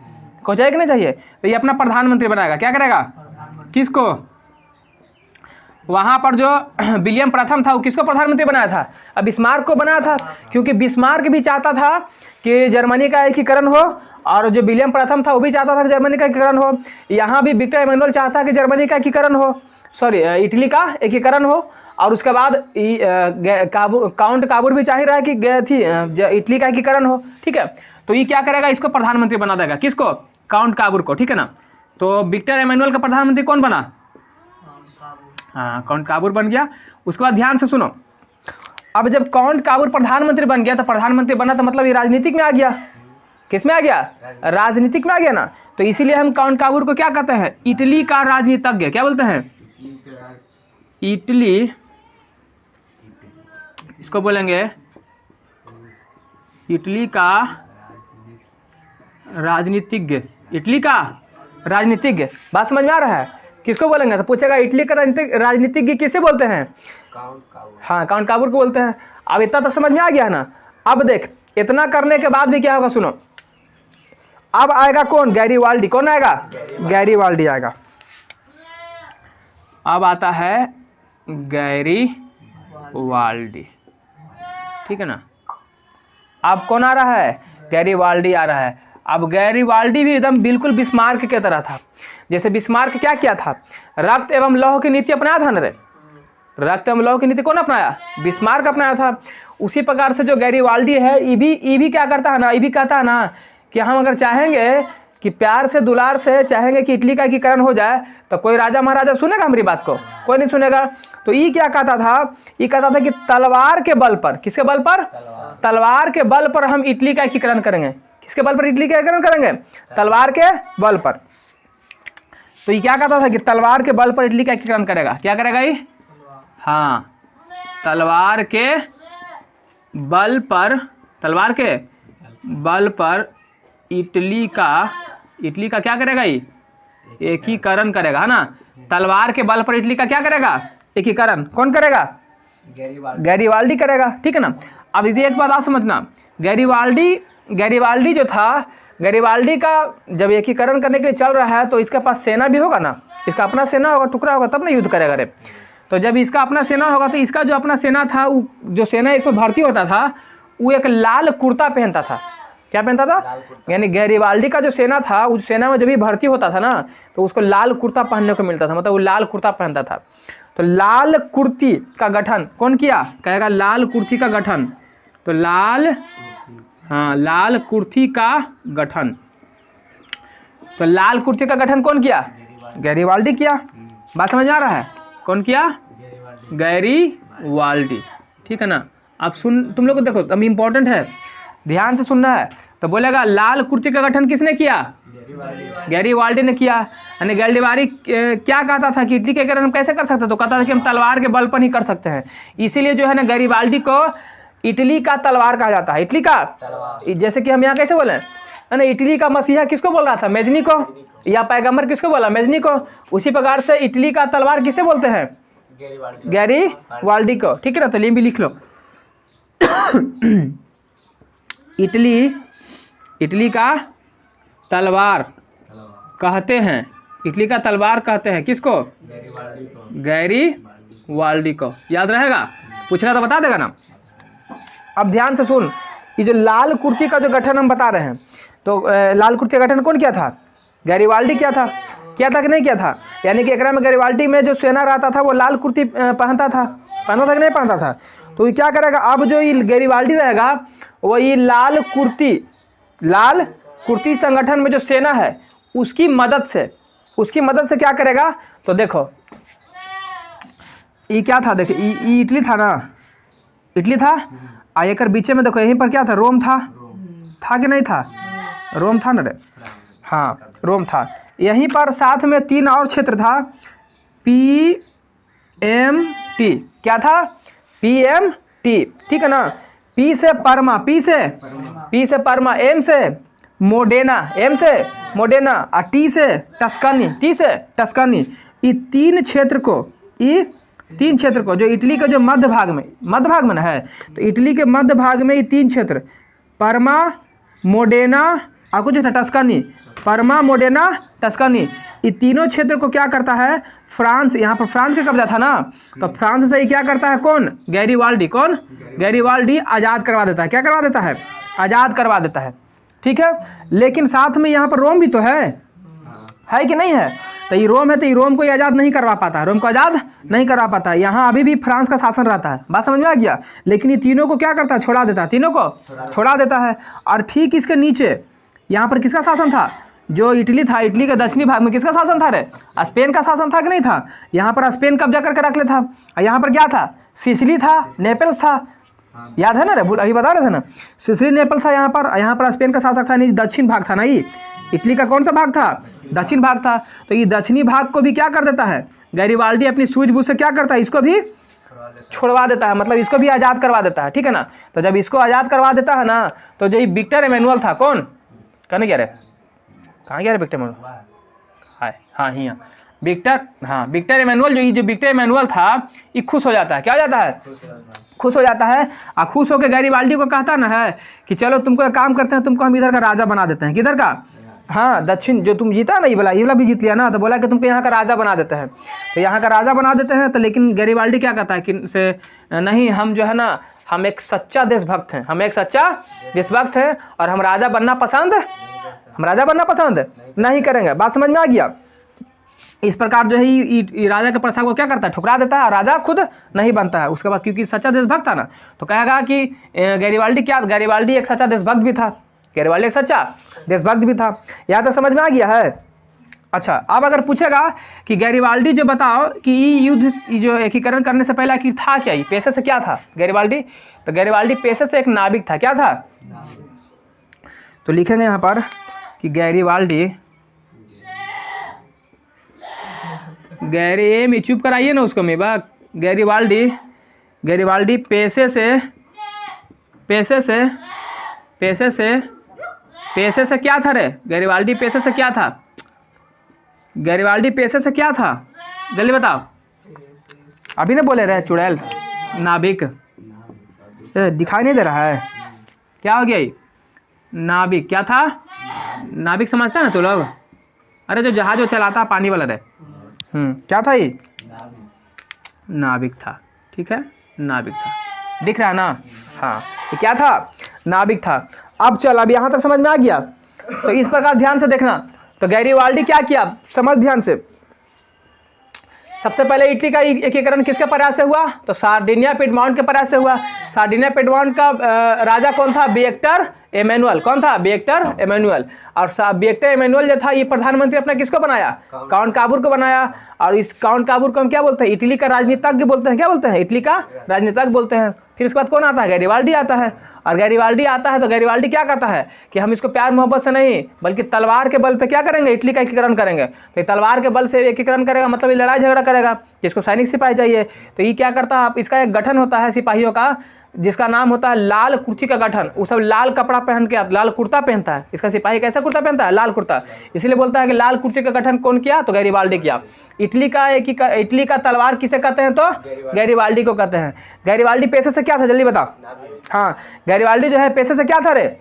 S1: चाहिए कि नहीं चाहिए, तो ये अपना प्रधानमंत्री बनाएगा। क्या करेगा? किसको? वहाँ पर जो विलियम प्रथम था वो किसको प्रधानमंत्री बनाया था? अब बिस्मार्क को बनाया था, क्योंकि बिस्मार्क भी चाहता था कि जर्मनी का एकीकरण हो, और जो विलियम प्रथम था वो भी चाहता था कि जर्मनी का एकीकरण हो। यहाँ भी विक्टर इमैनुअल चाहता है कि जर्मनी का एकीकरण हो, इटली का एकीकरण हो। और उसके बाद काउंट काबूर भी चाह रहा है कि इटली का एकीकरण हो, ठीक है। तो ये क्या करेगा? इसको प्रधानमंत्री बना देगा। किसको? काउंट काबूर को, ठीक है ना। तो विक्टर इमैनुअल का प्रधानमंत्री कौन बना? हाँ, काउंट काबूर बन गया। उसके बाद ध्यान से सुनो, अब जब काउंट काबूर प्रधानमंत्री बन गया, तो प्रधानमंत्री बना तो मतलब ये राजनीतिक में आ गया। किस में आ गया? राजनीतिक में आ गया ना। तो इसीलिए हम काउंट काबूर को क्या कहते हैं? इटली का राजनीतिज्ञ। क्या बोलते हैं? इटली, इसको बोलेंगे इटली का राजनीतिज्ञ। इटली का राजनीतिज्ञ, बात समझ में आ रहा है? किसको बोलेंगे? तो पूछेगा इटली का राजनीतिज्ञ किसे बोलते हैं? हाँ, काउंट काबूर को बोलते हैं। अब इतना तक समझ में आ गया ना। अब देख, इतना करने के बाद भी क्या होगा, सुनो। अब आएगा कौन? गैरीवाल्डी। कौन आएगा? गैरीवाल्डी आएगा। अब आता है गैरीवाल्डी, ठीक है ना। अब कौन आ रहा है? गैरीवाल्डी आ रहा है। अब गैरीवाल्डी भी एकदम बिल्कुल बिस्मार्क की तरह था। जैसे बिस्मार्क क्या किया था? रक्त एवं लौह की नीति अपनाया था ना रे। रक्त एवं लौह की नीति कौन अपनाया? बिस्मार्क अपनाया था। उसी प्रकार से जो गैरीवाल्डी है, ये भी क्या करता है ना, ये भी कहता है ना कि हम अगर चाहेंगे कि प्यार से दुलार से चाहेंगे कि इटली का एकीकरण हो जाए, तो कोई राजा महाराजा सुनेगा हमारी बात को? कोई नहीं सुनेगा। तो ये क्या कहता था? ये कहता था कि तलवार के बल पर, किसके बल पर? तलवार के बल पर हम इटली का एकीकरण करेंगे। किसके बल पर इटली का एकीकरण करेंगे? तलवार के बल पर। तो ये क्या कहता था कि तलवार के बल पर इटली का एकीकरण करेगा। क्या करेगा ये? हाँ, तलवार के बल पर, तलवार के बल पर इटली का क्या करेगा? ये एकीकरण करेगा, है ना। तलवार के बल पर इटली का क्या करेगा? एकीकरण। कौन करेगा? गैरीवाल्डी करेगा, ठीक है ना। अब इसे एक बात आप समझना, गैरीवाल्डी जो था, गैरीवाल्डी का जब एकीकरण करने के लिए चल रहा है, तो इसके पास सेना भी होगा ना। इसका अपना सेना होगा, टुकड़ा होगा, तब ना युद्ध करेगा रे। तो जब इसका अपना सेना होगा, तो इसका जो अपना सेना था, जो सेना इसमें भर्ती होता था, वो एक लाल कुर्ता पहनता था। क्या पहनता था? यानी गैरीवाल्डी का जो सेना था, उस सेना में जब भी भर्ती होता था ना, तो उसको लाल कुर्ता पहनने को मिलता था, मतलब वो लाल कुर्ता पहनता था। तो लाल कुर्ती का गठन कौन किया? कहेगा लाल कुर्ती का गठन। तो लाल कुर्ती का गठन। तो लाल कुर्ती का गठन कौन किया? गैरीवाल्डी किया। बात समझ आ रहा है? कौन किया? गैरीवाल्डी, ठीक है ना। अब सुन, तुम लोग को देखो, अब इम्पोर्टेंट है, ध्यान से सुनना है। तो बोलेगा लाल कुर्ती का गठन किसने किया? गैरीवाल्डी ने किया। यानी गैरीवाल्डी क्या कहता था कि इटली के एकीकरण हम कैसे कर सकते? तो कहता था कि हम तलवार के बल पर ही कर सकते हैं। इसीलिए जो है ना, गैरीवाल्डी को इटली का तलवार कहा जाता है। इटली का, जैसे कि हम यहाँ कैसे बोले, है ना, इटली का मसीहा किसको बोल रहा था? मेजनी को। या पैगंबर किसको बोला? मेजनी को। उसी प्रकार से इटली का तलवार किसे बोलते हैं? गैरीवाल्डी को, ठीक है ना। तो भी लिख लो इटली का तलवार कहते हैं। इटली का तलवार कहते हैं किसको? गैरीवाल्डी को। याद रहेगा? पूछेगा तो बता देगा ना। अब ध्यान से सुन, ये जो लाल कुर्ती का जो गठन हम बता रहे हैं, तो लाल कुर्ती का गठन कौन किया था? गैरीवाल्डी किया था। किया था कि नहीं किया था? यानी कि एकरा में गैरीवाल्डी में जो सेना रहता था, वो लाल कुर्ती पहनता था कि नहीं पहनता था? तो ये क्या करेगा? अब जो ये गैरीवाल्डी रहेगा, वो ये लाल कुर्ती संगठन में जो सेना है, उसकी मदद से क्या करेगा? तो देखो, ये क्या था? देखो, ये इटली था ना, इटली था। एक बीचे में देखो, यहीं पर क्या था? रोम था कि नहीं था? रोम था ना रे। हाँ, रोम था। यहीं पर साथ में 3 और क्षेत्र था, PM टी, क्या था? PMT, ठीक है ना। P से परमा, P से परमा, M से मोडेना, M से मोडेना, और T से टस्कानी, T से टस्कानी। ये तीन क्षेत्र को जो इटली के जो मध्य भाग में ना है, तो इटली के मध्य भाग में ये तीन क्षेत्र परमा, मोडेना और कुछ टस्कानी, परमा, मोडेना, टस्कानी, ये तीनों क्षेत्र को क्या करता है? फ्रांस, यहाँ पर फ्रांस का कब्जा था ना, तो फ्रांस से ही क्या करता है? कौन? गैरीवाल्डी आज़ाद करवा देता है। क्या करवा देता है? आज़ाद करवा देता है, ठीक है। लेकिन साथ में यहाँ पर रोम भी तो है कि नहीं है? तो ये रोम है, तो ये रोम को आज़ाद नहीं करवा पाता, रोम को आज़ाद नहीं करवा पाता। यहाँ अभी भी फ्रांस का शासन रहता है, बात समझ में आ गया। लेकिन ये तीनों को क्या करता है? छोड़ा देता है, तीनों को छोड़ा देता है। और ठीक इसके नीचे यहाँ पर किसका शासन था? जो इटली था, इटली के दक्षिणी भाग में किसका शासन था रे? स्पेन का शासन था कि नहीं था? यहाँ पर स्पेन कब्जा करके रख लेता। और यहाँ पर क्या था? सिसिली था, नेपल्स था, याद है ना रे? अभी बता रहे थे ना, सिसिली नेपल्स था यहाँ पर स्पेन का शासक था। नहीं, दक्षिण भाग था ना, ये इटली का कौन सा भाग था? दक्षिण भाग था। तो ये दक्षिणी भाग को भी क्या कर देता है? गैरीवाल्डी अपनी सूझबूझ से क्या करता है? इसको भी छोड़वा देता है, मतलब इसको भी आज़ाद करवा देता है, ठीक है ना। तो जब इसको आज़ाद करवा देता है ना, तो जो विक्टर एमेनुअल था, कौन? कहने क्या रे? कहाँ गया रे विक्टर एमेनुअल? विक्टर एमेनुअल, जो विक्टर एमेनुअल था, ये खुश हो जाता है। क्या हो जाता है? खुश हो जाता है। और खुश होकर गैरीवाल्डी को कहता ना है कि चलो तुमको एक काम करते हैं, तुमको हम इधर का राजा बना देते हैं। किधर का? हाँ, दक्षिण, जो तुम जीता ना, ये वाला भी जीत लिया ना, तो बोला कि तुमको यहाँ का राजा बना देते हैं। तो यहाँ का राजा बना देते हैं, तो लेकिन गैरीवाल्डी क्या कहता है कि से नहीं, हम जो है ना, हम एक सच्चा देशभक्त हैं, और हम राजा बनना पसंद नहीं करेंगे। बात समझ में आ गया? इस प्रकार जो है ये राजा के प्रस्ताव को क्या करता है? ठुकरा देता है, और राजा खुद नहीं बनता है उसके बाद, क्योंकि सच्चा देशभक्त था ना। तो कहेगा कि गैरीवाल्डी एक सच्चा देशभक्त भी था, यहाँ तक समझ में आ गया है? अच्छा, अब अगर पूछेगा कि गैरीवाल्डी जो बताओ कि ये युद्ध जो एकीकरण करने से पहले आखिर था क्या? ये पेशे से क्या था गैरीवाल्डी? तो गैरीवाल्डी पेशे से एक नाविक था। क्या था? तो लिखेंगे यहाँ पर कि गैरी चुप कराइए ना उसको, गैरीवाल्डी पेशे से क्या था रे? गैरीवाल्डी पेशे से क्या था? जल्दी बताओ। अभी ना बोले रहे चुड़ैल, नाविक दिखाई नहीं दे रहा है? क्या हो गया ये? नाविक क्या था? नाविक समझता है ना तू लोग? अरे जो जहाज जो चलाता पानी वाला रे, क्या था ये? नाविक था, ठीक है, नाविक था। दिख रहा है ना? हाँ, ये क्या था? नाविक था। अब यहाँ तक समझ में आ गया? तो इस प्रकार ध्यान से देखना। तो गैरीवाल्डी क्या किया? समझ ध्यान से। सबसे पहले इटली का एकीकरण किसके प्रयास से हुआ? तो सार्डिनिया पिडमॉन्ट के प्रयास से हुआ। सार्डिनिया पिडमॉन्ट का राजा कौन था? Victor Emmanuel. कौन था? Victor Emmanuel. और विक्टर एमेनुअल जो था, ये प्रधानमंत्री अपना किसको बनाया? काउंट काबूर को बनाया। और इस काउंट काबूर को हम क्या बोलते हैं? इटली का राजनीतिज्ञ बोलते हैं। क्या बोलते हैं? इटली का राजनीतिज्ञ बोलते हैं। फिर इसके बाद कौन आता है? गैरीवाल्डी आता है। और गैरीवाल्डी आता है तो गैरीवाल्डी क्या कहता है कि हम इसको प्यार मोहब्बत से नहीं, बल्कि तलवार के बल पे क्या करेंगे? इटली का एकीकरण करेंगे। तो ये तलवार के बल से एकीकरण करेगा, मतलब ये लड़ाई झगड़ा करेगा, जिसको सैनिक सिपाही चाहिए। तो ये क्या करता है? इसका एक गठन होता है सिपाहियों का, जिसका नाम होता है लाल कुर्ती का गठन। वो सब लाल कपड़ा पहन के, लाल कुर्ता पहनता है। इसका सिपाही कैसा कुर्ता पहनता है? लाल कुर्ता। इसलिए बोलता है कि लाल कुर्ती का गठन कौन किया? तो गैरीवाल्डी किया। इटली का तलवार किसे कहते हैं? तो गैरीवाल्डी को कहते हैं। गैरीवाल्डी पेशे से क्या था? जल्दी बताओ। हाँ, गैरीवाल्डी जो है पेशे से क्या था रे?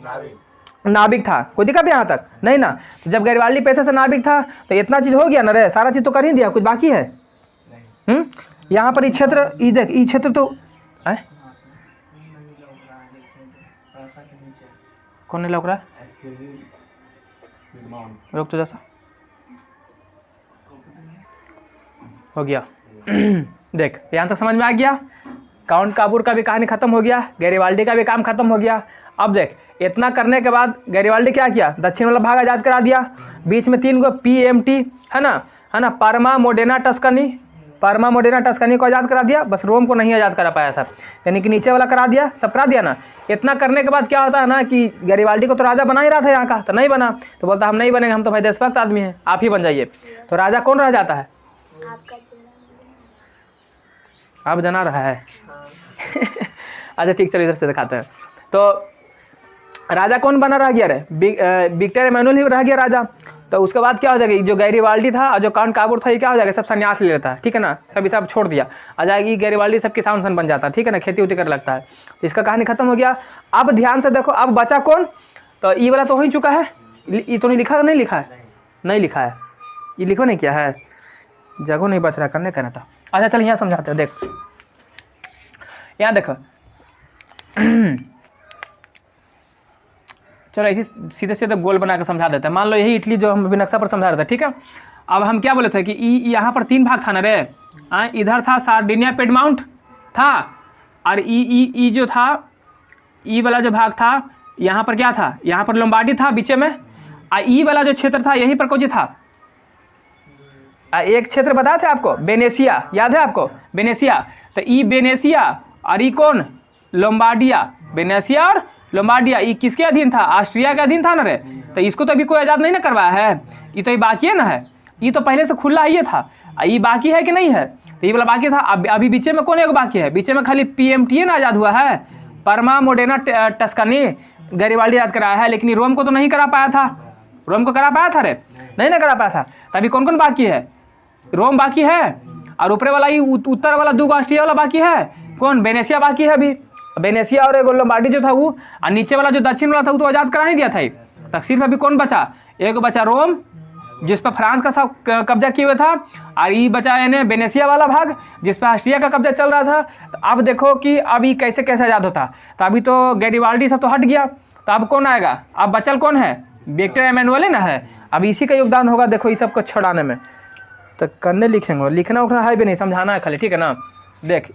S1: नाविक था। कोई दिक्कत है यहाँ तक? नहीं ना। तो जब गैरीवाल्डी पेशे से नाविक था, तो इतना चीज हो गया ना रे, सारा चीज तो कर ही दिया, कुछ बाकी है? यहाँ पर ये क्षेत्र तो कौन नहीं लग रहा है? रुक तो जैसा हो गया। देख, यहाँ तक समझ में आ गया? काउंट काबूर का भी कहानी खत्म हो गया, गैरीवाल्डी का भी काम खत्म हो गया। अब देख, इतना करने के बाद गैरीवाल्डी क्या किया? दक्षिण वाला भाग आज़ाद करा दिया। बीच में 3 गो PMT है ना, परमा, मोडेना, टस्कानी को आज़ाद करा दिया। बस रोम को नहीं आज़ाद करा पाया था, यानी कि नीचे वाला करा दिया, सब करा दिया ना। इतना करने के बाद क्या होता है ना कि गैरीवाल्डी को तो राजा बना ही रहा था यहाँ का, तो नहीं बना। तो बोलता हम नहीं बनेंगे, हम तो भाई देशभक्त आदमी हैं, आप ही बन जाइए। तो राजा कौन रह जाता है? आप जना रहा है अच्छा ठीक, चलिए इधर से दिखाते हैं। तो राजा कौन बना रह गया रे? विक्टर एमेनुअल ही रह गया राजा। तो उसके बाद क्या हो जाएगा, जो गैरिबाल्डी था और जो काउंट काबूर था, ये क्या हो जाएगा, सब संन्यास ले लेता है, ठीक है ना, सब सब छोड़ दिया, आ जाएगी गैरिबाल्डी सब किसान सन बन जाता है, ठीक है ना, खेती उती कर लगता है। तो इसका कहानी खत्म हो गया। अब ध्यान से देखो, अब बचा कौन, तो ये वाला तो हो ही चुका है, ये तो नहीं लिखा, नहीं लिखा है, नहीं लिखा है, ये लिखो नहीं किया है, जगह नहीं बच रहा, करने कहना था। अच्छा चल यहाँ समझाते हैं, देख यहाँ देखो चलो ऐसे सीधे सीधे गोल बना के समझा देते हैं। मान लो यही इटली जो हम अभी नक्शा पर समझा रहे थे, ठीक है। अब हम क्या बोले थे कि यहाँ पर 3 भाग था ना रे, इधर था सार्डिनिया पेडमाउंट था, और ई जो था, ई वाला जो भाग था, यहाँ पर क्या था, यहाँ पर लोम्बार्डी था बीचे में, और ई वाला जो क्षेत्र था यहीं पर कौन था, एक क्षेत्र बताए थे आपको, वेनेशिया, याद है आपको, वेनेशिया। तो ई वेनेशिया और ई कौन, लोम्बार्डिया, वेनेशिया और लोम्बार्डिया, ये किसके अधीन था, ऑस्ट्रिया के अधीन था ना रे। तो इसको तो अभी कोई आज़ाद नहीं ना करवाया है, ये तो ये बाकी है ना, है ये तो पहले से खुला ही था, ये बाकी है कि नहीं है, तो ये वाला बाकी था। अभी बीचे में कौन एक बाकी है, बीचे में खाली PMTA ना आज़ाद हुआ है, परमा मोडेना टस्कनी, गैरिबाल्डी याद कराया है, लेकिन रोम को तो नहीं करा पाया था, रोम को करा पाया था रे, नहीं ना करा पाया था। तो अभी कौन कौन बाकी है, रोम बाकी है, और ऊपर वाला ये उत्तर वाला 2 ऑस्ट्रिया वाला बाकी है, कौन, वेनेशिया बाकी है अभी, वेनेशिया और लोम्बार्डी जो था वो, और नीचे वाला जो दक्षिण वाला था वो तो आज़ाद करा ही दिया था। तक सिर्फ अभी कौन बचा, एक बचा रोम जिस पर फ्रांस का सब कब्जा किए हुए था, और ये बचा यानी वेनेशिया वाला भाग जिस पर ऑस्ट्रिया का कब्जा चल रहा था। तो अब देखो कि अब ये कैसे कैसे आज़ाद होता, तो अभी तो गैरिबाल्डी सब तो हट गया, तो अब कौन आएगा, अब बचल कौन है, विक्टर एमेनुअल ना है। अब इसी का योगदान होगा देखो ये सबको छुड़ाने में। तो करने लिखेंगे, लिखना उखना है भी नहीं, समझाना है खाली, ठीक है ना। देख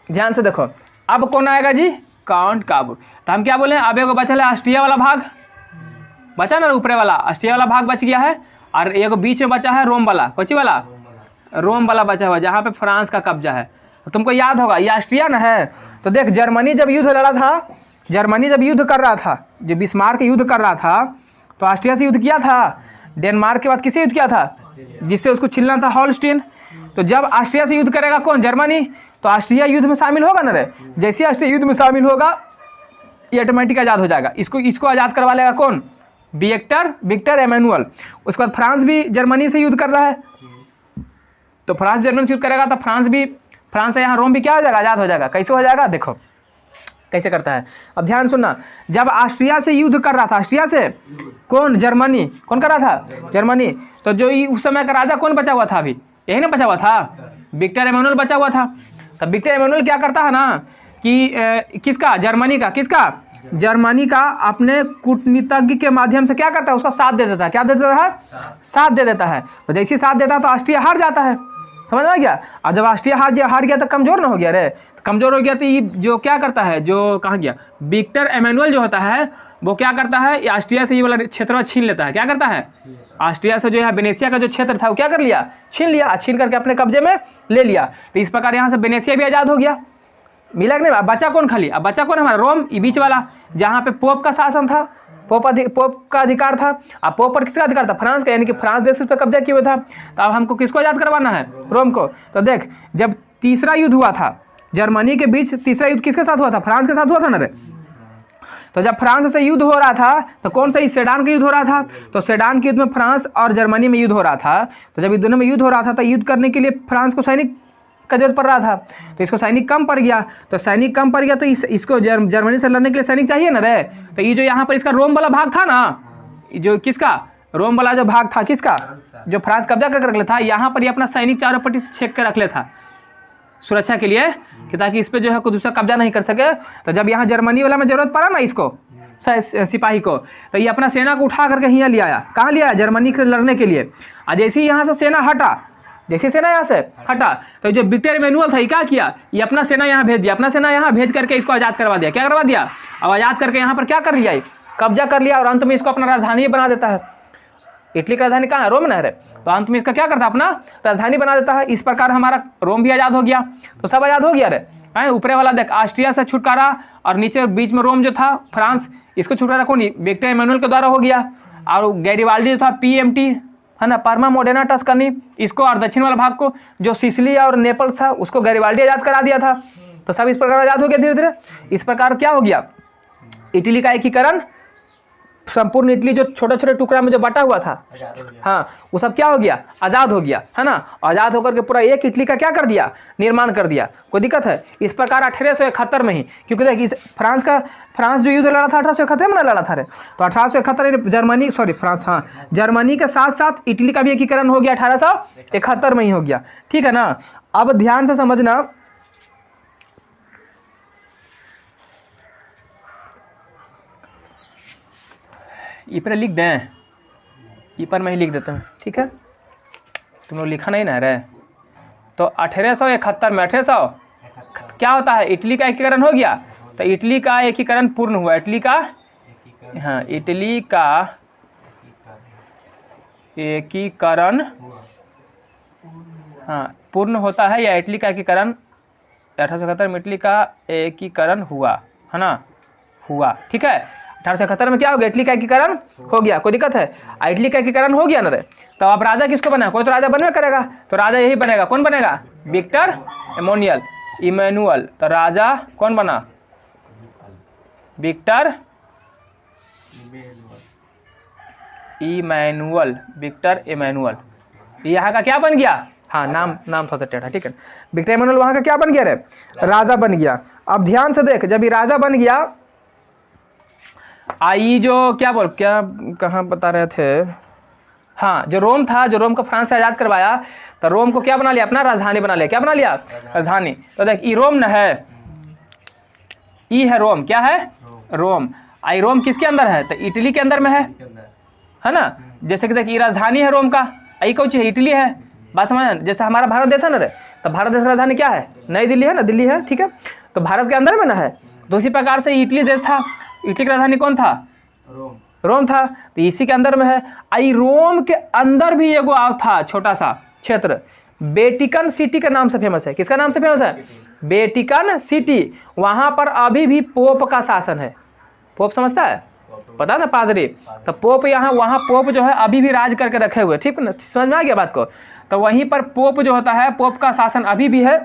S1: ध्यान से देखो, अब कौन आएगा जी, काउंट काबूर। तो हम क्या बोले, अब एक बचा है ऑस्ट्रिया वाला भाग, बचा ना ऊपरे वाला ऑस्ट्रिया वाला भाग बच गया है, और एक बीच में बचा है रोम वाला, कोची वाला, रोम वाला बचा हुआ जहाँ पे फ्रांस का कब्जा है। तो तुमको याद होगा ये ऑस्ट्रिया ना है। तो देख जर्मनी जब युद्ध लड़ा था, जर्मनी जब युद्ध कर रहा था, जो बिस्मार्क युद्ध कर रहा था, तो ऑस्ट्रिया से युद्ध किया था। डेनमार्क के बाद किससे युद्ध किया था, जिससे उसको छीनना था, हॉलस्टीन। तो जब ऑस्ट्रिया से युद्ध करेगा कौन, जर्मनी, तो ऑस्ट्रिया युद्ध में शामिल होगा ना रे। जैसे ऑस्ट्रिया युद्ध में शामिल होगा ये ऑटोमेटिक आज़ाद हो जाएगा। इसको आज़ाद करवा लेगा कौन, विक्टर एमेनुअल। उसके बाद फ्रांस भी जर्मनी से युद्ध कर रहा है, तो फ्रांस जर्मनी से युद्ध करेगा तो फ्रांस से यहाँ रोम भी क्या हो जाएगा, आज़ाद हो जाएगा। कैसे हो जाएगा देखो कैसे करता है। अब ध्यान सुनना, जब ऑस्ट्रिया से युद्ध कर रहा था, ऑस्ट्रिया से कौन, जर्मनी, कौन कर रहा था, जर्मनी। तो जो उस समय का राजा कौन बचा हुआ था, अभी यही ना बचा हुआ था, विक्टर एमेनुअल बचा हुआ था। तब विक्टर एमेनुअल क्या करता है ना कि किसका, जर्मनी का, किसका, जर्मनी का अपने कूटनीतिज्ञ के माध्यम से क्या करता है, उसका साथ दे देता है। क्या दे देता है, साथ दे देता है। तो जैसे साथ देता है तो ऑस्ट्रिया हार जाता है, समझ में आ गया। और जब ऑस्ट्रिया हार गया तो कमज़ोर ना हो गया रे, तो कमज़ोर हो गया तो ये जो क्या करता है, जो कहाँ गया, विक्टर एमेनुअल जो होता है वो क्या करता है, ऑस्ट्रिया से ये वाला क्षेत्र छीन लेता है। क्या करता है, ऑस्ट्रिया से जो है वेनेशिया का जो क्षेत्र था वो क्या कर लिया, छीन लिया, छीन करके अपने कब्जे में ले लिया। तो इस प्रकार यहाँ से वेनेशिया भी आज़ाद हो गया, मिला कि नहीं। अब बचा कौन खाली, अब बचा कौन हमारा, रोम, ये बीच वाला जहाँ पे पोप का शासन था, पोप का अधिकार था। अब पोप पर किसका अधिकार था, फ्रांस का, यानी कि फ्रांस देश उस पर कब्जा किया हुआ था। तो अब हमको किसको आज़ाद करवाना है, रोम को। तो देख जब तीसरा युद्ध हुआ था जर्मनी के बीच, तीसरा युद्ध किसके साथ हुआ था, फ्रांस के साथ हुआ था ना रे। तो जब फ्रांस से युद्ध हो रहा था तो कौन सा, सेडान का युद्ध हो रहा था। तो सेडान के युद्ध में फ्रांस और जर्मनी में युद्ध हो रहा था। तो जब ये दोनों में युद्ध हो रहा था तो युद्ध करने के लिए फ्रांस को सैनिक का जरूरत पड़ रहा था, तो इसको सैनिक कम पड़ गया। तो सैनिक कम पड़ गया तो इसको जर्मनी से लड़ने के लिए सैनिक चाहिए ना रे। तो ये जो यहाँ पर इसका रोम वाला भाग था ना, जो किसका, रोम वाला जो भाग था किसका, जो फ्रांस कब्जा करके रख लेता था, यहाँ पर ये अपना सैनिक चारों पट्टी से छेक के रख लेता सुरक्षा के लिए, कि ताकि इस पर जो है कोई दूसरा कब्जा नहीं कर सके। तो जब यहाँ जर्मनी वाला में जरूरत पड़ा ना इसको, सिपाही को, तो ये अपना सेना को उठा करके यहाँ ले आया। कहाँ ले आया, जर्मनी से लड़ने के लिए। और जैसे ही यहाँ से सेना हटा, जैसे सेना यहाँ से हटा, तो जो विक्टर एमेनुअल था ये क्या किया, ये अपना सेना यहाँ भेज दिया, अपना सेना यहाँ भेज करके इसको आज़ाद करवा दिया। क्या करवा दिया, अब आज़ाद करके यहाँ पर क्या कर लिया, कब्जा कर लिया, और अंत में इसको अपना राजधानी बना देता है। इटली का राजधानी कहाँ है, रोम नहर है। तो अंत में इसका क्या करता है, अपना राजधानी बना देता है। इस प्रकार हमारा रोम भी आज़ाद हो गया। तो सब आज़ाद हो गया रे। ऊपरे वाला देख ऑस्ट्रिया से छुटकारा, और नीचे बीच में रोम जो था फ्रांस, इसको छुटकारा कौन, विक्टर एमेनुअल के द्वारा हो गया। और गैरिबाल्डी जो था PMT है ना, परमा, मोडेना, टस्कनी, इसको और दक्षिण वाला भाग को जो सिसिली और नेपल था उसको गैरिबाल्डी आज़ाद करा दिया था। तो सब इस प्रकार आज़ाद हो गया धीरे धीरे। इस प्रकार क्या हो गया, इटली का एकीकरण, संपूर्ण इटली जो छोटे छोटे टुकड़ा में जो बटा हुआ था, हाँ, वो सब क्या हो गया, आज़ाद हो गया, है ना। आज़ाद होकर के पूरा एक इटली का क्या कर दिया, निर्माण कर दिया। कोई दिक्कत है। इस प्रकार 1871 में ही, क्योंकि देखिए इस फ्रांस जो युद्ध लड़ा था 1871 में लड़ा था रे, तो 1871 जर्मनी, सॉरी फ्रांस, हाँ, जर्मनी के साथ साथ इटली का भी एकीकरण हो गया 1871 में ही हो गया। ठीक है ना। अब ध्यान से समझना, ई पर लिख दें, ई पर मैं ही लिख देता हूँ, ठीक है, तुम लोग लिखा नहीं ना रहे। तो 1871 में 1800 क्या होता है, इटली का एकीकरण हो गया। तो इटली का एकीकरण पूर्ण हुआ, इटली का, हाँ, इटली का एकीकरण, हाँ, पूर्ण होता है, या इटली का एकीकरण 1871 में इटली का एकीकरण हुआ, है ना, हुआ। ठीक है, 1871 में क्या हो गया, इटली का एकीकरण हो गया। कोई दिक्कत है। इटली का एकीकरण हो गया ना रे, तो अब राजा किसको बना, कोई तो राजा बनवे करेगा, तो राजा यही बनेगा। कौन बनेगा, विक्टर इमैनुअल। तो राजा कौन बना, विक्टर इमैनुअल, विक्टर इमैनुअल। यहाँ का क्या बन गया, हाँ, नाम थोड़ा सा टेढ़ा, ठीक है। विक्टर इमैनुअल वहाँ का क्या बन गया रे, राजा बन गया। अब ध्यान से देख, जब ये राजा बन गया, आई जो क्या कहाँ बता रहे थे, हाँ, जो रोम था, जो रोम को फ्रांस से आज़ाद करवाया, तो रोम को क्या बना लिया, अपना राजधानी बना लिया। क्या बना लिया, राजधानी। तो देख, ई रोम न है, ई है रोम, क्या है, रोम। आई रोम किसके अंदर है, तो इटली के अंदर में है ना। जैसे कि देख, ई राजधानी है रोम का, आई कौन चीज है, इटली है। बात समझ, जैसे हमारा भारत देश है ना रे, तो भारत देश का राजधानी क्या है, नई दिल्ली है ना, दिल्ली है, ठीक है। तो भारत के अंदर में ना है, तो उसी प्रकार से इटली देश था, इटली की राजधानी कौन था, रोम था, तो इसी के अंदर में है। आई रोम के अंदर भी एगो था छोटा सा क्षेत्र, वेटिकन सिटी के नाम से फेमस है। किसका नाम से फेमस है, वेटिकन सिटी। वहां पर अभी भी पोप का शासन है। पोप समझता है, पता ना, पादरी। तो पोप यहाँ, वहाँ पोप जो है अभी भी राज करके रखे हुए, ठीक है ना, समझ में आ गया बात को। तो वहीं पर पोप जो होता है, पोप का शासन अभी भी है।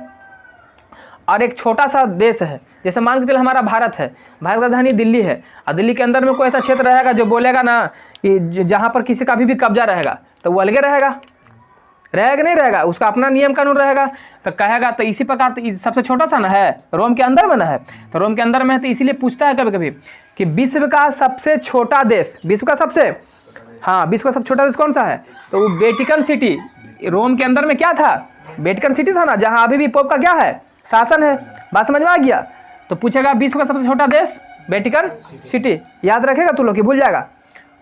S1: और एक छोटा सा देश है, जैसे मान के चल हमारा भारत है, भारत की राजधानी दिल्ली है, और दिल्ली के अंदर में कोई ऐसा क्षेत्र रहेगा जो बोलेगा ना कि जहाँ पर किसी का भी कब्जा रहेगा, तो वो अलगे रहेगा नहीं रहेगा, उसका अपना नियम कानून रहेगा, तो कहेगा। तो इसी प्रकार तो सबसे छोटा सा ना है, रोम के अंदर में ना है, तो रोम के अंदर में है, तो इसीलिए पूछता है कभी कभी कि विश्व का सबसे छोटा देश, विश्व का सबसे छोटा देश कौन सा है, तो वो वेटिकन सिटी, रोम के अंदर में क्या था, वेटिकन सिटी था ना, जहाँ अभी भी पोप का क्या है, शासन है। बात समझ में आ गया। तो पूछेगा विश्व का सबसे छोटा देश, वेटिकन सिटी, याद रखेगा तू लोग कि भूल जाएगा।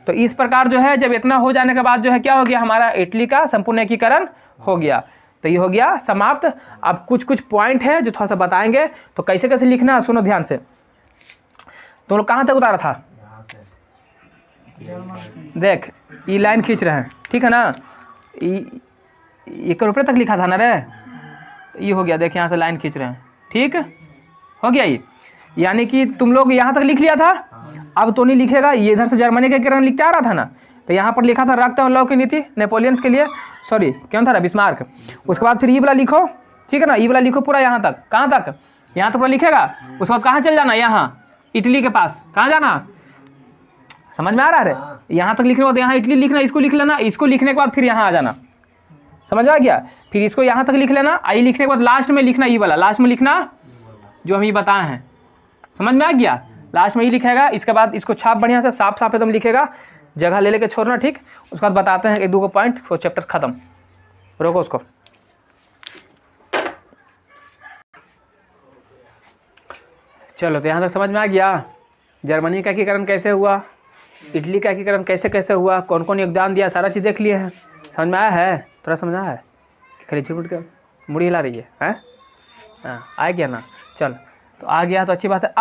S1: तो इस प्रकार जो है, जब इतना हो जाने के बाद जो है क्या हो गया, हमारा इटली का संपूर्ण एकीकरण हो गया। तो ये हो गया समाप्त। अब कुछ पॉइंट है जो थोड़ा सा बताएंगे, तो कैसे कैसे लिखना है, सुनो ध्यान से। तुम लोग कहाँ तक उतारा था, देख, ये लाइन खींच रहे हैं, ठीक है ना, ये ऊपर तक लिखा था ना रे, ये हो गया, देख यहाँ से लाइन खींच रहे हैं, ठीक हो गया ये, यानी कि तुम लोग यहाँ तक लिख लिया था। अब तो नहीं लिखेगा, ये इधर से जर्मनी का एकीकरण लिख के आ रहा था ना, तो यहाँ पर लिखा था रक्त और लौ की नीति, नेपोलियंस के लिए, सॉरी क्यों था, बिस्मार्क। उसके बाद फिर ये वाला लिखो, ठीक है ना, ये वाला लिखो पूरा यहाँ तक, कहाँ तक, यहाँ तक पूरा लिखेगा। उसके बाद कहाँ चल जाना, यहाँ इटली के पास, कहाँ जाना, समझ में आ रहा है, यहाँ तक लिखने के बाद यहाँ इटली लिखना, इसको लिख लेना, इसको लिखने के बाद फिर यहाँ आ जाना, समझ आ गया। फिर इसको यहाँ तक लिख लेना, आई लिखने के बाद लास्ट में लिखना, ये वाला लास्ट में लिखना जो हम ये बताए हैं, समझ में आ गया, लास्ट में ही लिखेगा। इसके बाद इसको छाप बढ़िया से साफ एकदम लिखेगा, जगह ले लेके छोड़ना, ठीक। उसके बाद बताते हैं एक दो पॉइंट, वो चैप्टर खत्म, रोको उसको। चलो, तो यहाँ तक समझ में आ गया, जर्मनी का एकीकरण कैसे हुआ, इटली का एकीकरण कैसे कैसे हुआ, कौन कौन योगदान दिया, सारा चीज़ देख लिए हैं। समझ में आया है, थोड़ा समझ आया है, खाली झुट के मुड़ी हिला रही है, हाँ, आ गया ना, चल, तो आ गया तो अच्छी बात है।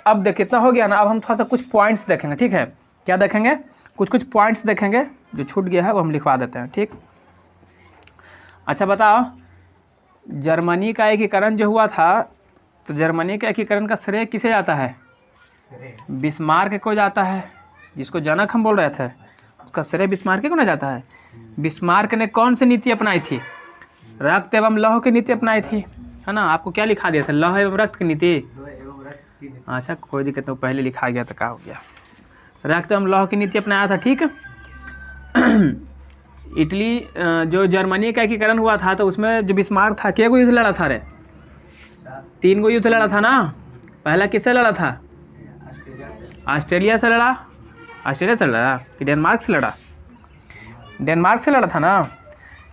S1: अब देख कितना हो गया ना, अब हम थोड़ा सा कुछ पॉइंट्स देखेंगे, ठीक है। क्या देखेंगे, कुछ पॉइंट्स देखेंगे, जो छूट गया है वो हम लिखवा देते हैं, ठीक। अच्छा बताओ, जर्मनी का एकीकरण जो हुआ था, तो जर्मनी के एकीकरण का श्रेय किसे जाता है, बिस्मार्क को जाता है, जिसको जनक हम बोल रहे थे, उसका श्रेय बिस्मार्क को ना जाता है। बिस्मार्क ने कौन सी नीति अपनाई थी? रक्त एवं लौह की नीति अपनाई थी, है ना। आपको क्या लिखा दिया था? लौह एवं रक्त की नीति। अच्छा कोई दिक्कत नहीं, पहले लिखा गया तो क्या हो गया। रक्त एवं लौह की नीति अपनाया था, ठीक। इटली जो जर्मनी का एकीकरण हुआ था तो उसमें जो बिस्मार्क था, क्या युद्ध लड़ा था रे? 3 गो युद्ध लड़ा था ना। पहला किससे लड़ा था? ऑस्ट्रेलिया से लड़ा। ऑस्ट्रेलिया से लड़ा कि डेनमार्क से लड़ा? डेनमार्क से लड़ा था ना।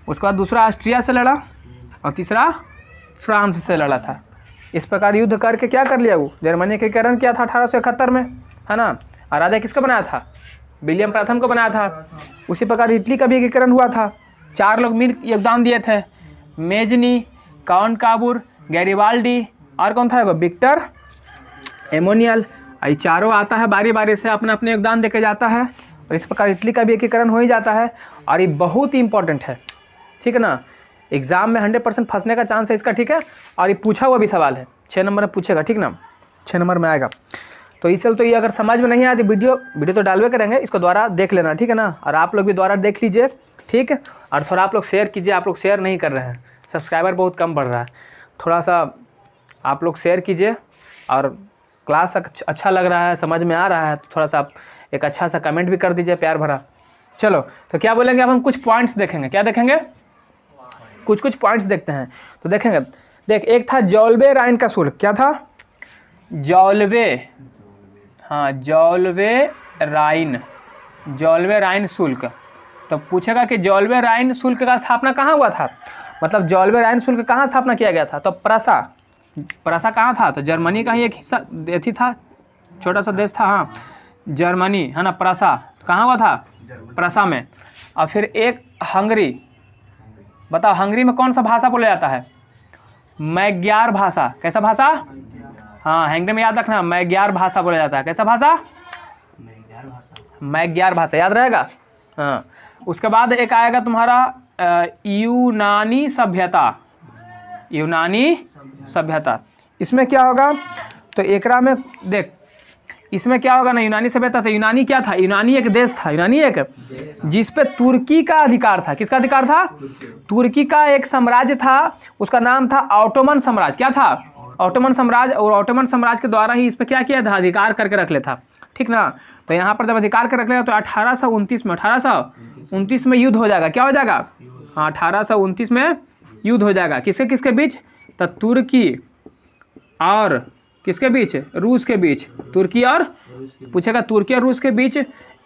S1: उसके बाद दूसरा ऑस्ट्रिया से लड़ा और तीसरा फ्रांस से लड़ा था। इस प्रकार युद्ध करके क्या कर लिया वो? जर्मनी का एकीकरण किया था 1871 में, है ना। और राजा किसको बनाया था? विलियम प्रथम को बनाया था। उसी प्रकार इटली का भी एकीकरण हुआ था। 4 लोग मिल योगदान दिए थे, मेजनी, काउंट काबूर, गैरिबाल्डी और कौन था? विक्टर एमोनियल। ये चारों आता है बारी बारी से, अपना अपने योगदान देके जाता है। और इस प्रकार इटली का भी एकीकरण हो ही जाता है। और ये बहुत ही इंपॉर्टेंट है, ठीक है ना। एग्जाम में 100% फंसने का चांस है इसका, ठीक है। और ये पूछा हुआ भी सवाल है, 6 नंबर में पूछेगा, ठीक ना। 6 नंबर में आएगा। तो इसलिए तो ये अगर समझ में नहीं आती वीडियो तो डालवे करेंगे, इसको द्वारा देख लेना, ठीक है ना। और आप लोग भी द्वारा देख लीजिए, ठीक। और थोड़ा आप लोग शेयर कीजिए, आप लोग शेयर नहीं कर रहे हैं, सब्सक्राइबर बहुत कम बढ़ रहा है। थोड़ा सा आप लोग शेयर कीजिए। और क्लास अच्छा लग रहा है, समझ में आ रहा है तो थोड़ा सा आप एक अच्छा सा कमेंट भी कर दीजिए, प्यार भरा। चलो तो क्या बोलेंगे, अब हम कुछ पॉइंट्स देखेंगे। क्या देखेंगे? कुछ पॉइंट्स देखते हैं। तो देखेंगे, देख एक था जॉल्वे राइन का शुल्क। क्या था? जॉल्वे, हाँ जॉल्वे राइन शुल्क। तो पूछेगा कि जॉल्वे राइन शुल्क का स्थापना कहाँ हुआ था? मतलब जॉल्वे राइन शुल्क कहाँ स्थापना किया गया था? तो प्रसा कहाँ था? तो जर्मनी का ही एक हिस्सा एथी था, छोटा सा देश था, हाँ जर्मनी, है ना। प्रसा कहाँ हुआ था? प्रसा में। और फिर एक हंगरी। बताओ हंगरी में कौन सा भाषा बोला जाता है? मैग्यार भाषा। कैसा भाषा? हाँ हंगरी में याद रखना, मैग्यार भाषा बोला जाता है। कैसा भाषा? मैग्यार भाषा, याद रहेगा। हाँ उसके बाद एक आएगा तुम्हारा यूनानी सभ्यता। इसमें क्या होगा? तो एकरा में देख, इसमें क्या होगा ना, यूनानी सभ्यता था। यूनानी क्या था? यूनानी एक देश था, यूनानी एक जिस पे तुर्की का अधिकार था। किसका अधिकार था? तुर्की का एक साम्राज्य था, उसका नाम था ऑटोमन साम्राज्य। क्या था? ऑटोमन साम्राज्य। और ऑटोमन साम्राज्य के द्वारा ही इस पे क्या किया था? अधिकार करके रख ले था, ठीक ना। तो यहाँ पर जब अधिकार कर रख लेगा तो 1829 में युद्ध हो जाएगा। क्या हो जाएगा? हाँ 1829 में युद्ध हो जाएगा। किसके किसके बीच? तो तुर्की और किसके बीच? रूस के बीच। तुर्की और पूछेगा तुर्की और रूस के बीच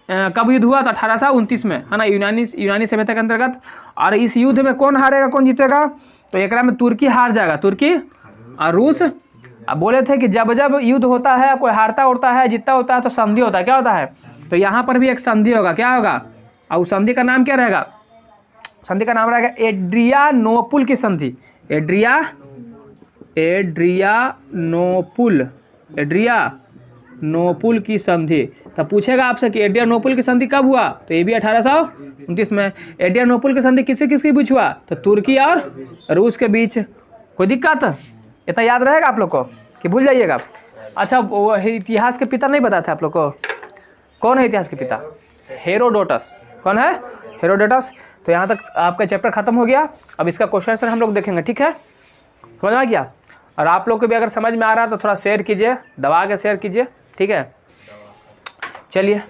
S1: कब युद्ध हुआ? तो 1829 में, है ना, यूनानी सभ्यता के अंतर्गत। और इस युद्ध में कौन हारेगा कौन जीतेगा? तो एक में तुर्की हार जाएगा, तुर्की और रूस। अब बोले थे कि जब जब युद्ध होता है, कोई हारता उड़ता है, जीतता होता है तो संधि होता है। क्या होता है? तो यहाँ पर भी एक संधि होगा। क्या होगा? और उस संधि का नाम क्या रहेगा? संधि का नाम रहेगा एड्रियानोपुल की संधि। एड्रियानोपुल की संधि। तब पूछेगा आपसे कि एड्रियानोपुल की संधि कब हुआ? तो ये भी 1829 में। एड्रियानोपुल की संधि किसके किसके बीच हुआ? तो तुर्की और रूस के बीच। कोई दिक्कत? इतना याद रहेगा आप लोग को कि भूल जाइएगा? अच्छा वो इतिहास के पिता नहीं बताते आप लोग को? कौन है इतिहास के पिता? हेरोडोटस। कौन है? हेरोडोटस। तो यहाँ तक आपका चैप्टर खत्म हो गया। अब इसका क्वेश्चन आंसर हम लोग देखेंगे, ठीक है। समझ आ गया? और आप लोग को भी अगर समझ में आ रहा है तो थोड़ा शेयर कीजिए, दबा के शेयर कीजिए, ठीक है। चलिए।